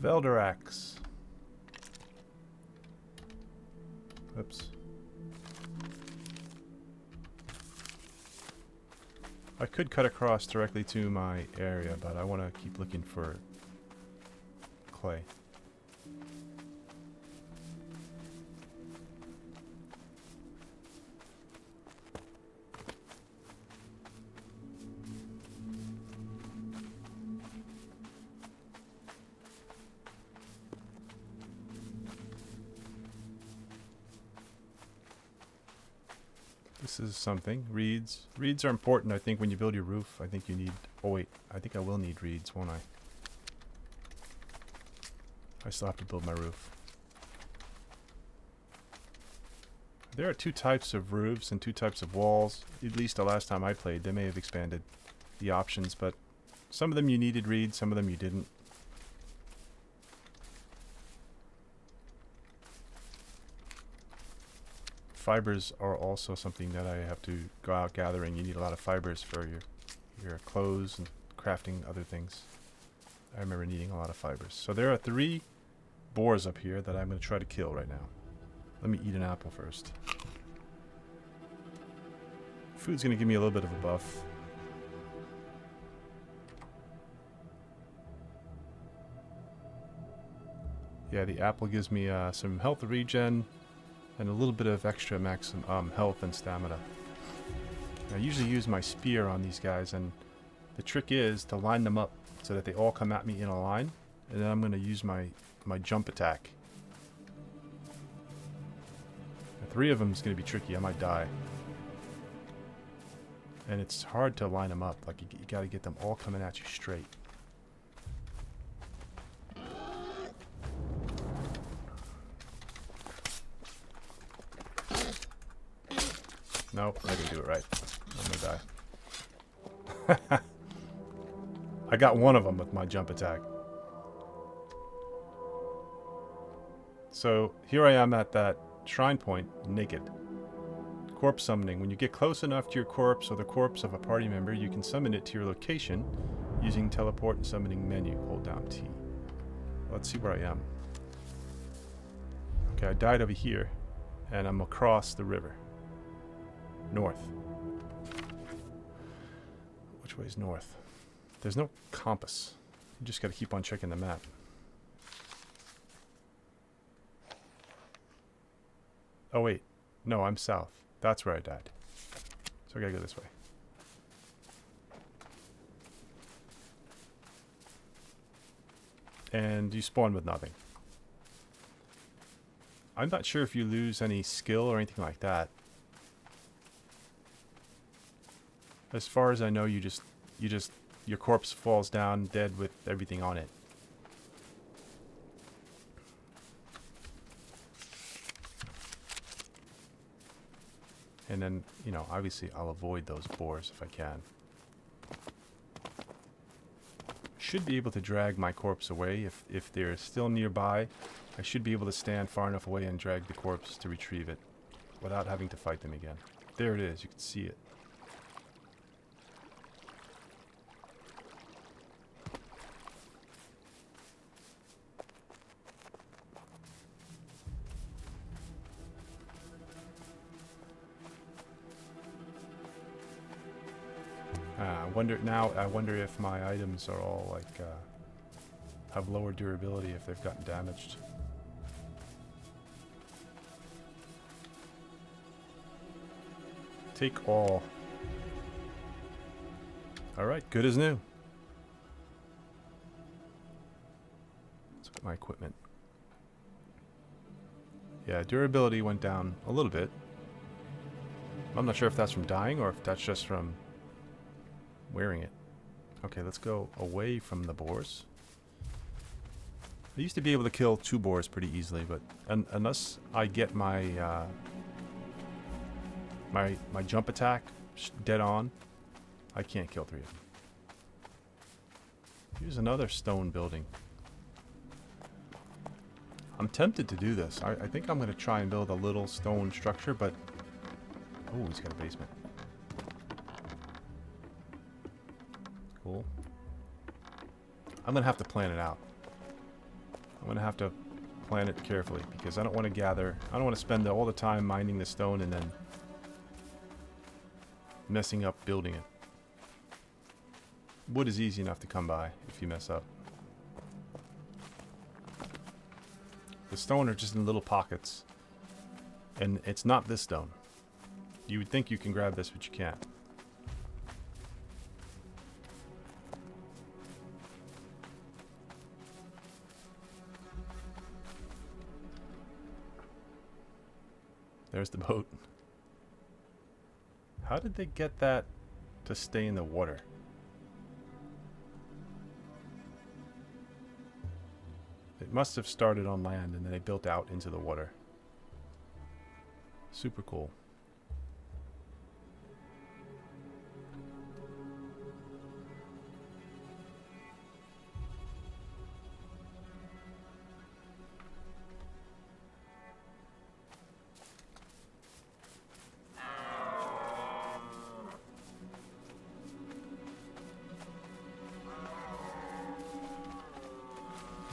Velderax. Oops. I could cut across directly to my area, but I want to keep looking for clay. This is something. Reeds. Reeds are important, I think, when you build your roof. I think you need... Oh, wait. I think I will need reeds, won't I? I still have to build my roof. There are two types of roofs and two types of walls. At least the last time I played. They may have expanded the options, but some of them you needed reeds, some of them you didn't. Fibers are also something that I have to go out gathering. You need a lot of fibers for your clothes and crafting other things. I remember needing a lot of fibers. So there are 3 boars up here that I'm going to try to kill right now. Let me eat an apple first. Food's going to give me a little bit of a buff. Yeah, the apple gives me some health regen and a little bit of extra maximum health and stamina. I usually use my spear on these guys, and the trick is to line them up so that they all come at me in a line, and then I'm going to use my jump attack. The 3 of them is going to be tricky. I might die. And it's hard to line them up. Like, you got to get them all coming at you straight. Nope, I didn't do it right. I'm gonna die. I got one of them with my jump attack. So here I am at that shrine point, naked. Corpse summoning. When you get close enough to your corpse or the corpse of a party member, you can summon it to your location using teleport and summoning menu. Hold down T. Let's see where I am. Okay, I died over here, and I'm across the river. North. Which way is north? There's no compass. You just gotta keep on checking the map. Oh wait. No, I'm south. That's where I died. So I gotta go this way. And you spawn with nothing. I'm not sure if you lose any skill or anything like that. As far as I know, your corpse falls down dead with everything on it. And then, you know, obviously I'll avoid those boars if I can. Should be able to drag my corpse away if they're still nearby. I should be able to stand far enough away and drag the corpse to retrieve it without having to fight them again. There it is, you can see it. I wonder if my items are all like have lower durability if they've gotten damaged. Take all. Alright, good as new. Let's look at my equipment. Yeah, durability went down a little bit. I'm not sure if that's from dying or if that's just from wearing it. Okay, let's go away from the boars. I used to be able to kill 2 boars pretty easily, but unless I get my my jump attack dead on, I can't kill 3 of them. Here's another stone building. I'm tempted to do this. I think I'm going to try and build a little stone structure, but... Oh, he's got a basement. Cool. I'm going to have to plan it out. I'm going to have to plan it carefully because I don't want to gather... I don't want to spend all the time mining the stone and then messing up building it. Wood is easy enough to come by if you mess up. The stone are just in little pockets. And it's not this stone. You would think you can grab this, but you can't. There's the boat. How did they get that to stay in the water? It must have started on land and then they built out into the water. Super cool.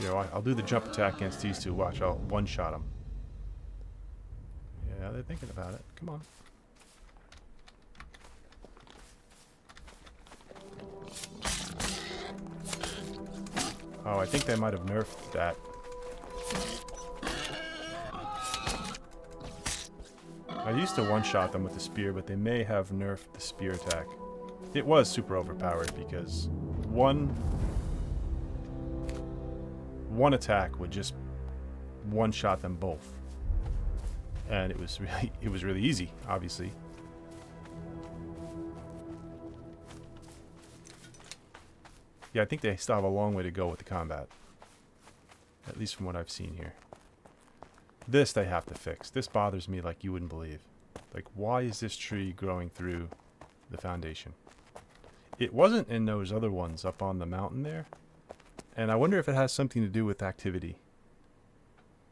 You know, I'll do the jump attack against these two. Watch, I'll one-shot them. Yeah, they're thinking about it. Come on. Oh, I think they might have nerfed that. I used to one-shot them with the spear, but they may have nerfed the spear attack. It was super overpowered because one attack would just one-shot them both, and it was really easy, obviously. Yeah, I think they still have a long way to go with the combat, at least from what I've seen here. This they have to fix. This bothers me like you wouldn't believe. Like, why is this tree growing through the foundation? It wasn't in those other ones up on the mountain there. And I wonder if it has something to do with activity.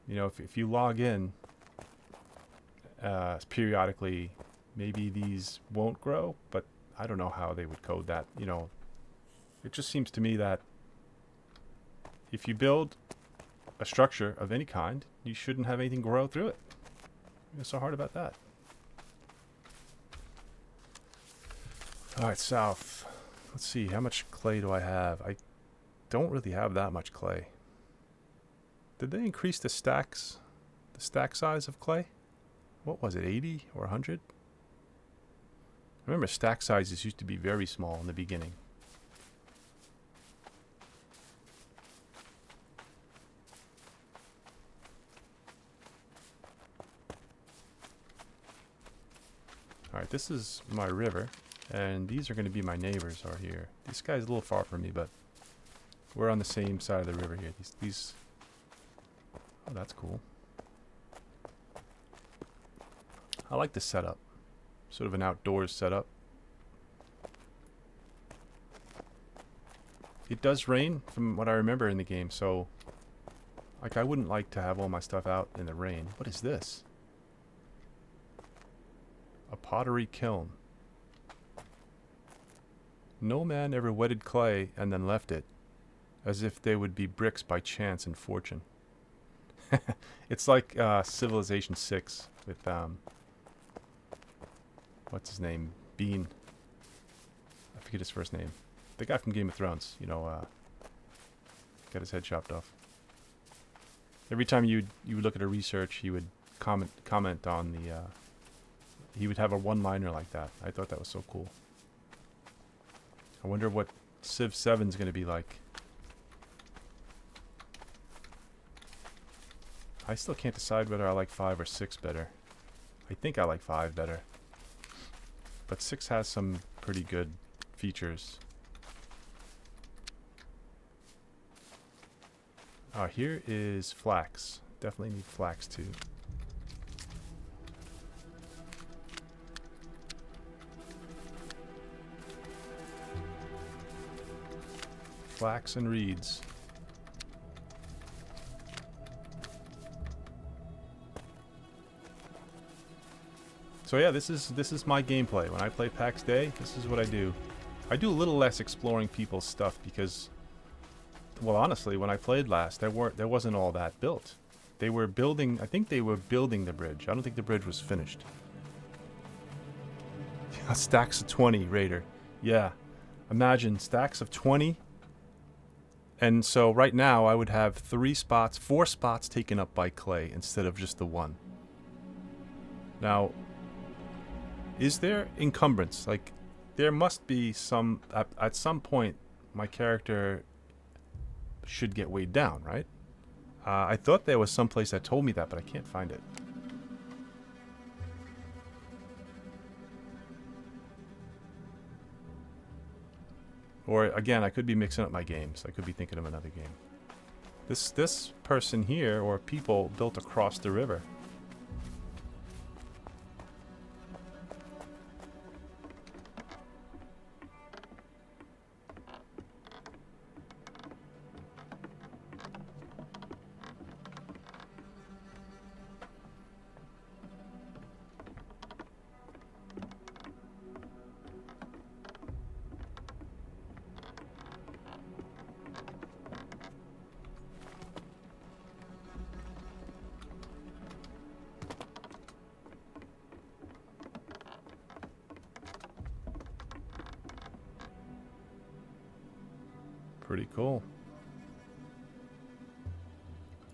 You know, if you log in periodically, maybe these won't grow, but I don't know how they would code that. You know, it just seems to me that if you build a structure of any kind, you shouldn't have anything grow through it. What's so hard about that? Alright, south. Let's see, how much clay do I have? I don't really have that much clay. Did they increase the stack size of clay? What was it, 80 or 100? I remember stack sizes used to be very small in the beginning. Alright, this is my river, and these are going to be my neighbors are here. This guy's a little far from me, but we're on the same side of the river here. These oh, that's cool. I like this setup. Sort of an outdoors setup. It does rain, from what I remember in the game, so like I wouldn't like to have all my stuff out in the rain. What is this? A pottery kiln. No man ever wetted clay and then left it, as if they would be bricks by chance and fortune. It's like Civilization 6 with, what's his name? Bean. I forget his first name. The guy from Game of Thrones, you know, got his head chopped off. Every time you would look at a research, he would comment on the, he would have a one-liner like that. I thought that was so cool. I wonder what Civ 7 is going to be like. I still can't decide whether I like 5 or 6 better. I think I like 5 better. But 6 has some pretty good features. Here is flax. Definitely need flax too. Flax and reeds. So yeah, this is my gameplay. When I play Pax Dei, this is what I do. I do a little less exploring people's stuff because, well, honestly, when I played last, there wasn't all that built. They were building. I think they were building the bridge. I don't think the bridge was finished. Stacks of 20, Raider. Yeah, imagine stacks of 20. And so right now I would have 4 spots taken up by clay instead of just the one. Now, is there encumbrance? Like, there must be some, at some point, my character should get weighed down, right? I thought there was some place that told me that, but I can't find it. Or, again, I could be mixing up my games. I could be thinking of another game. This person here, or people, built across the river. Pretty cool.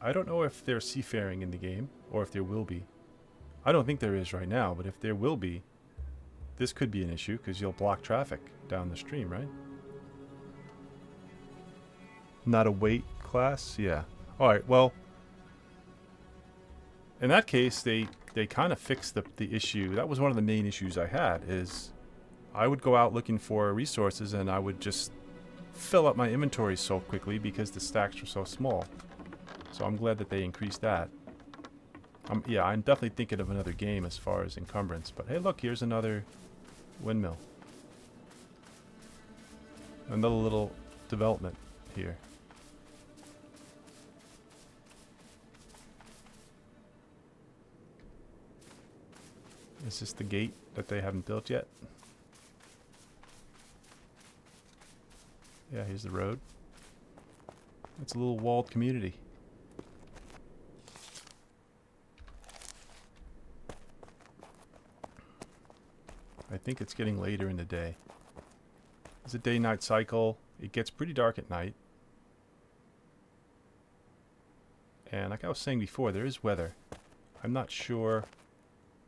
I don't know if there's seafaring in the game, or if there will be. I don't think there is right now, but if there will be, this could be an issue, because you'll block traffic down the stream, right? Not a weight class? Yeah. Alright, well, in that case, they kind of fixed the issue. That was one of the main issues I had, is I would go out looking for resources, and I would just fill up my inventory so quickly because the stacks were so small. So I'm glad that they increased that. Yeah, I'm definitely thinking of another game as far as encumbrance. But hey, look, here's another windmill. Another little development here. Is this the gate that they haven't built yet? Yeah, here's the road. It's a little walled community. I think it's getting later in the day. It's a day-night cycle. It gets pretty dark at night. And like I was saying before, there is weather. I'm not sure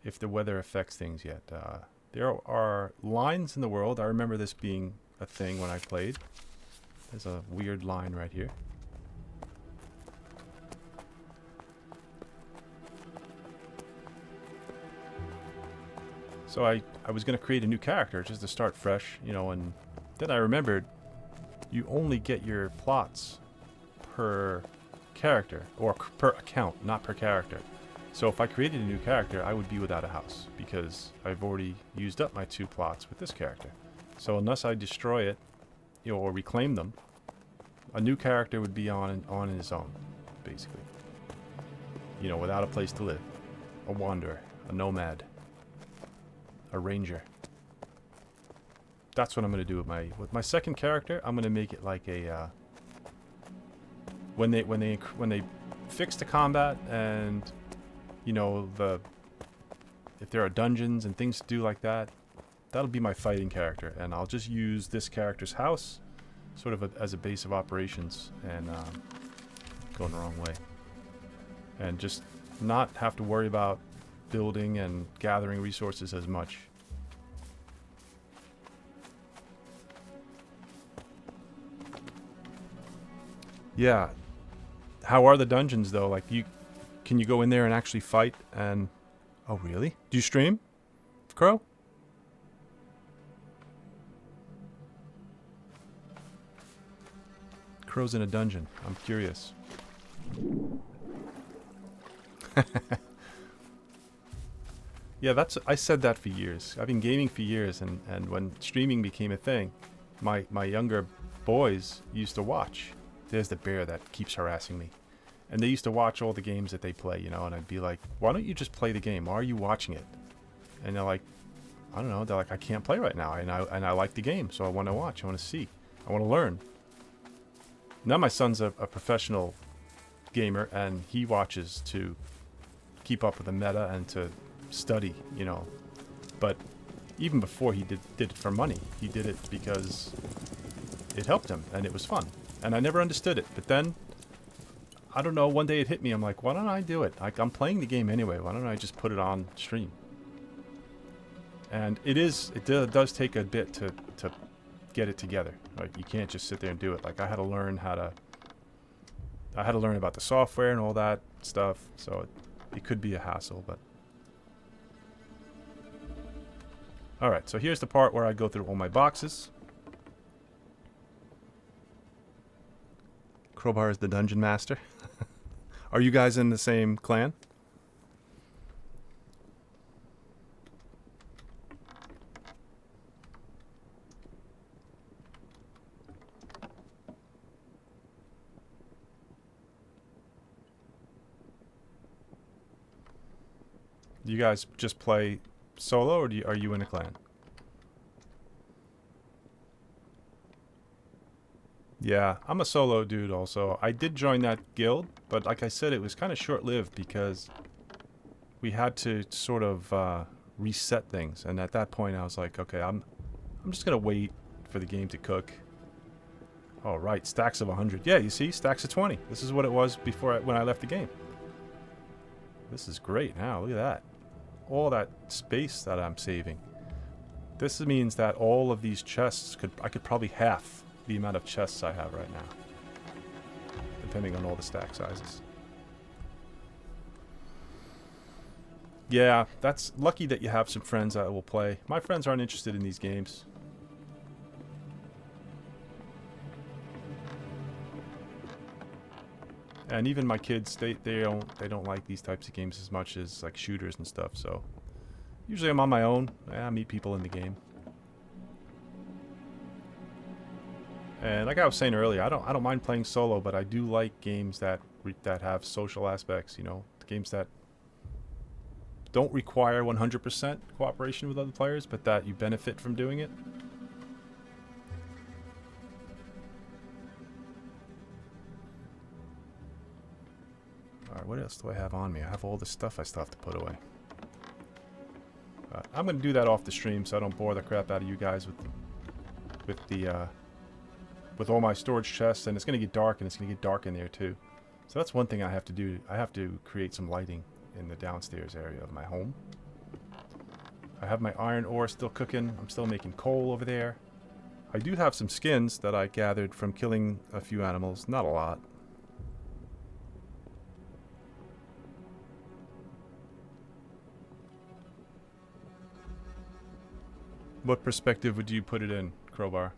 if the weather affects things yet. There are lines in the world. I remember this being a thing when I played. There's a weird line right here. So I was going to create a new character just to start fresh, you know, and then I remembered you only get your plots per character, or per account, not per character. So if I created a new character, I would be without a house because I've already used up my 2 plots with this character. So unless I destroy it, you know, or reclaim them, a new character would be on his own, basically. You know, without a place to live. A wanderer, a nomad, a ranger. That's what I'm going to do with my second character. I'm going to make it like a when they fix the combat, and you know, if there are dungeons and things to do like that, that'll be my fighting character, and I'll just use this character's house sort of as a base of operations, and going the wrong way, and just not have to worry about building and gathering resources as much. Yeah. How are the dungeons though? Like, can you go in there and actually fight? And oh, really? Do you stream, Crow? Crow's in a dungeon. I'm curious. Yeah, I said that for years. I've been gaming for years, and when streaming became a thing, my younger boys used to watch. There's the bear that keeps harassing me. And they used to watch all the games that they play, you know, and I'd be like, why don't you just play the game? Why are you watching it? And they're like, I don't know. They're like, I can't play right now, and I like the game, so I want to watch. I want to see. I want to learn. Now my son's a professional gamer, and he watches to keep up with the meta and to study, you know. But even before he did it for money, he did it because it helped him and it was fun. And I never understood it. But then, I don't know, one day it hit me. I'm like, why don't I do it? Like, I'm playing the game anyway. Why don't I just put it on stream? And it does take a bit to get it together. Like, you can't just sit there and do it. Like, I had to learn about the software and all that stuff. So it could be a hassle, but. Alright, so here's the part where I go through all my boxes. Crowbar is the dungeon master. Are you guys in the same clan? Do you guys just play solo, or are you in a clan? Yeah, I'm a solo dude also. I did join that guild, but like I said, it was kind of short-lived because we had to sort of reset things. And at that point, I was like, okay, I'm just gonna wait for the game to cook. Oh, right. Stacks of 100. Yeah, you see? Stacks of 20. This is what it was before when I left the game. This is great now. Look at that. All that space that I'm saving. This means that all of these chests I could probably half the amount of chests I have right now, depending on all the stack sizes. Yeah, that's lucky that you have some friends that will play. My friends aren't interested in these games. And even my kids, they don't like these types of games as much as like shooters and stuff. So usually I'm on my own. I meet people in the game. And like I was saying earlier, I don't mind playing solo, but I do like games that have social aspects. You know, games that don't require 100% cooperation with other players, but that you benefit from doing it. Alright, what else do I have on me? I have all this stuff I still have to put away. I'm going to do that off the stream so I don't bore the crap out of you guys with all my storage chests, and it's going to get dark, and it's going to get dark in there too. So that's one thing I have to do. I have to create some lighting in the downstairs area of my home. I have my iron ore still cooking. I'm still making coal over there. I do have some skins that I gathered from killing a few animals. Not a lot. What perspective would you put it in, Crowbar?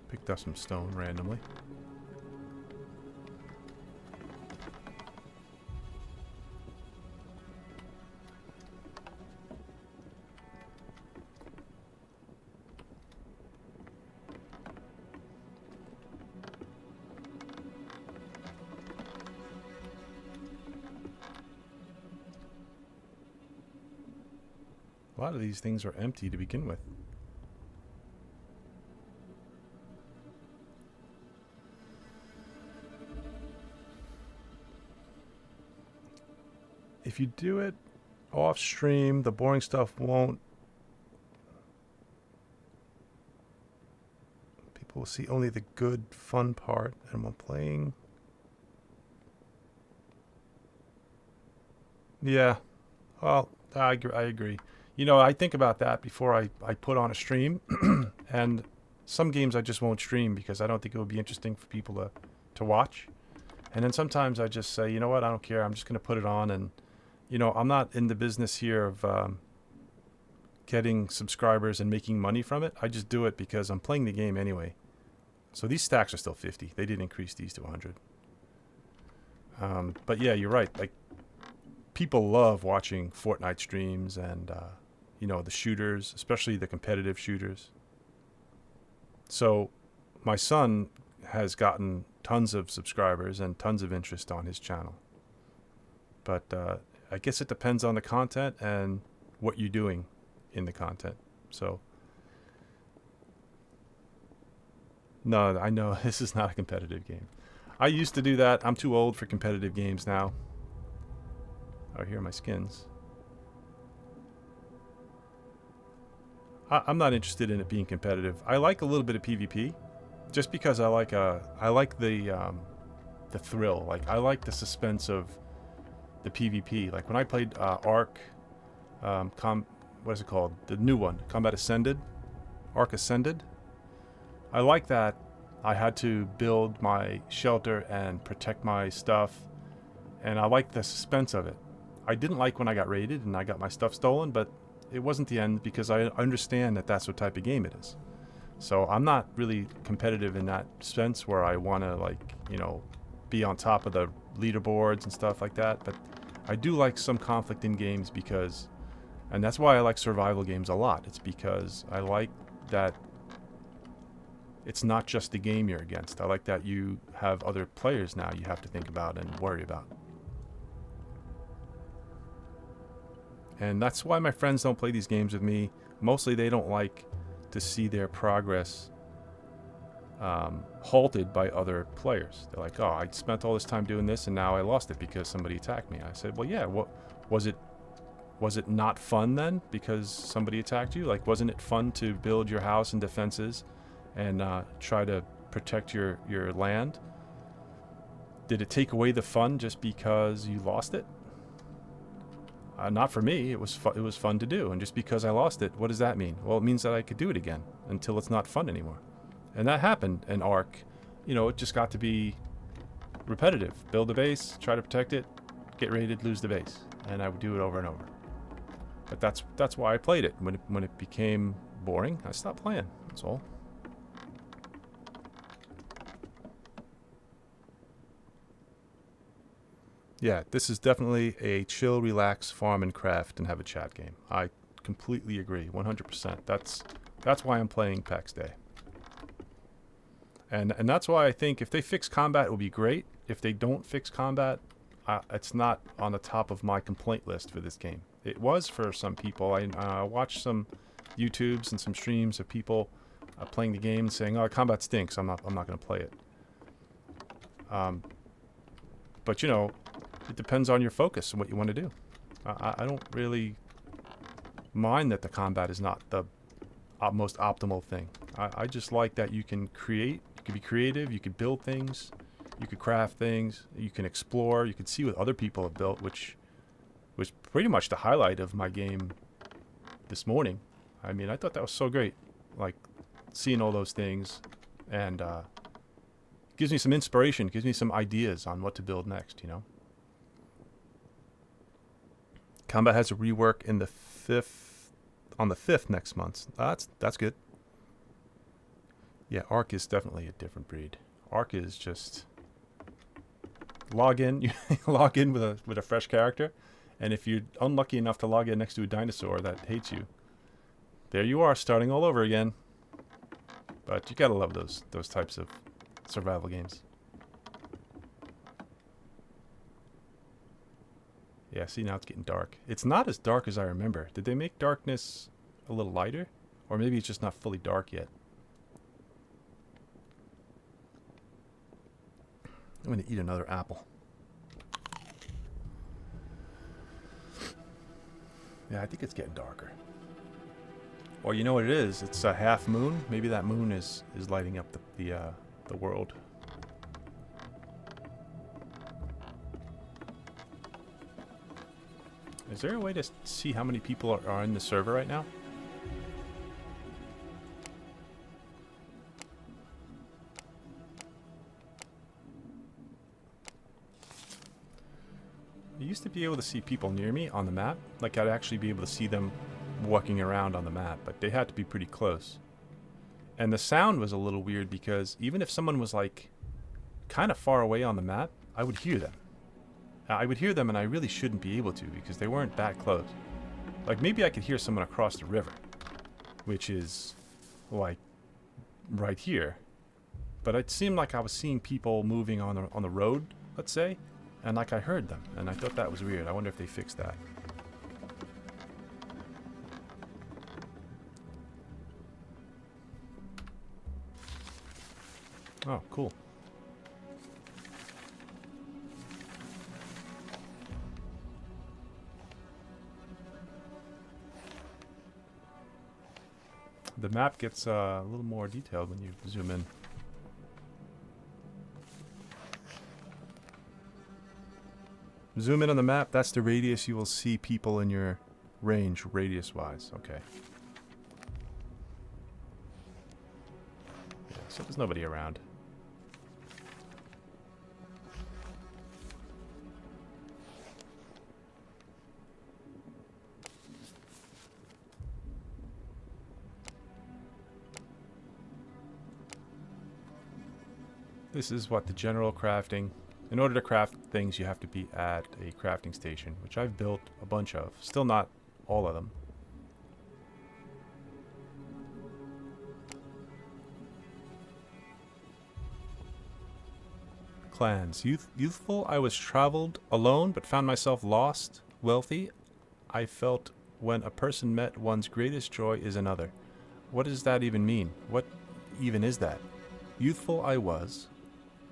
Picked up some stone randomly. A lot of these things are empty to begin with. If you do it off stream, the boring stuff won't. People will see only the good, fun part, and when playing. Yeah, well, I agree. You know, I think about that before I put on a stream, and some games I just won't stream because I don't think it would be interesting for people to watch. And then sometimes I just say, you know what, I don't care, I'm just going to put it on, and, you know, I'm not in the business here of getting subscribers and making money from it. I just do it because I'm playing the game anyway. So these stacks are still 50. They did increase these to 100. But yeah, you're right. Like, people love watching Fortnite streams and, you know, the shooters, especially the competitive shooters. So my son has gotten tons of subscribers and tons of interest on his channel. But I guess it depends on the content and what you're doing in the content. So, no, I know this is not a competitive game. I used to do that. I'm too old for competitive games now. Oh, here are my skins. I'm not interested in it being competitive. I like a little bit of PvP, just because I like the thrill. Like, I like the suspense of the PvP. Like when I played Ark, what is it called? The new one, Combat Ascended, Ark Ascended. I like that. I had to build my shelter and protect my stuff, and I like the suspense of it. I didn't like when I got raided and I got my stuff stolen, but it wasn't the end because I understand that that's what type of game it is. So I'm not really competitive in that sense where I want to, like, you know, be on top of the leaderboards and stuff like that. But I do like some conflict in games because, and that's why I like survival games a lot. It's because I like that it's not just the game you're against. I like that you have other players now you have to think about and worry about. And that's why my friends don't play these games with me. Mostly they don't like to see their progress halted by other players. They're like, oh, I spent all this time doing this and now I lost it because somebody attacked me. I said, well, yeah, what was it? Was it not fun then because somebody attacked you? Like, wasn't it fun to build your house and defenses and try to protect your land? Did it take away the fun just because you lost it? Not for me. It was fun to do, and just because I lost it, what does that mean? Well, it means that I could do it again until it's not fun anymore. And that happened in Ark. You know, it just got to be repetitive. Build a base, try to protect it, get raided, lose the base, and I would do it over and over. But that's why I played it. When it became boring, I stopped playing. That's all. Yeah, this is definitely a chill, relax, farm and craft and have a chat game. I completely agree, 100%. That's why I'm playing Pax Dei. And that's why I think if they fix combat, it will be great. If they don't fix combat, it's not on the top of my complaint list for this game. It was for some people. I watched some YouTubes and some streams of people playing the game and saying, "Oh, combat stinks. I'm not going to play it." But you know, it depends on your focus and what you want to do. I don't really mind that the combat is not the most optimal thing. I just like that you can create, you can be creative, you can build things, you can craft things, you can explore, you can see what other people have built, which was pretty much the highlight of my game this morning. I mean, I thought that was so great, like seeing all those things, and gives me some inspiration, gives me some ideas on what to build next, you know. Combat has a rework in the 5th next month. That's good. Yeah, Ark is definitely a different breed. Ark is just log in, you log in with a fresh character, and if you're unlucky enough to log in next to a dinosaur that hates you, there you are starting all over again. But you gotta love those types of survival games. Yeah, see, now it's getting dark. It's not as dark as I remember. Did they make darkness a little lighter? Or maybe it's just not fully dark yet. I'm going to eat another apple. Yeah, I think it's getting darker. Or you know what it is? It's a half moon. Maybe that moon is lighting up the world. Is there a way to see how many people are in the server right now? I used to be able to see people near me on the map. Like, I'd actually be able to see them walking around on the map, but they had to be pretty close. And the sound was a little weird because even if someone was like kind of far away on the map, I would hear them. I would hear them, and I really shouldn't be able to because they weren't that close. Like, maybe I could hear someone across the river, which is like right here. But it seemed like I was seeing people moving on the road, let's say, and like I heard them, and I thought that was weird. I wonder if they fixed that. Oh, cool. The map gets a little more detailed when you zoom in. Zoom in on the map, that's the radius you will see people in your range, radius-wise. Okay. Yeah, so there's nobody around. This is what the general crafting. In order to craft things, you have to be at a crafting station, which I've built a bunch of. Still not all of them. Clans. Youthful, I was traveled alone, but found myself lost. Wealthy, I felt when a person met one's greatest joy is another. What does that even mean? What even is that? Youthful I was,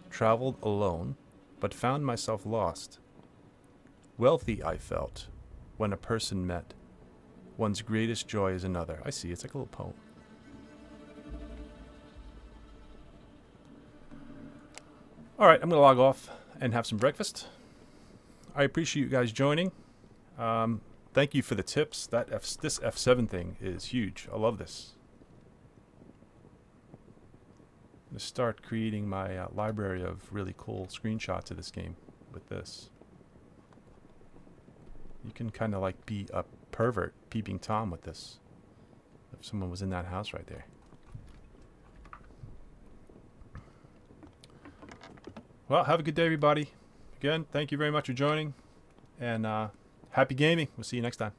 traveled alone, but found myself lost. Wealthy I felt, when a person met. One's greatest joy is another. I see, it's like a little poem. Alright, I'm going to log off and have some breakfast. I appreciate you guys joining. Thank you for the tips. This F7 thing is huge. I love this. I'm going to start creating my library of really cool screenshots of this game with this. You can kind of like be a pervert peeping Tom with this. If someone was in that house right there. Well, have a good day, everybody. Again, thank you very much for joining. And happy gaming. We'll see you next time.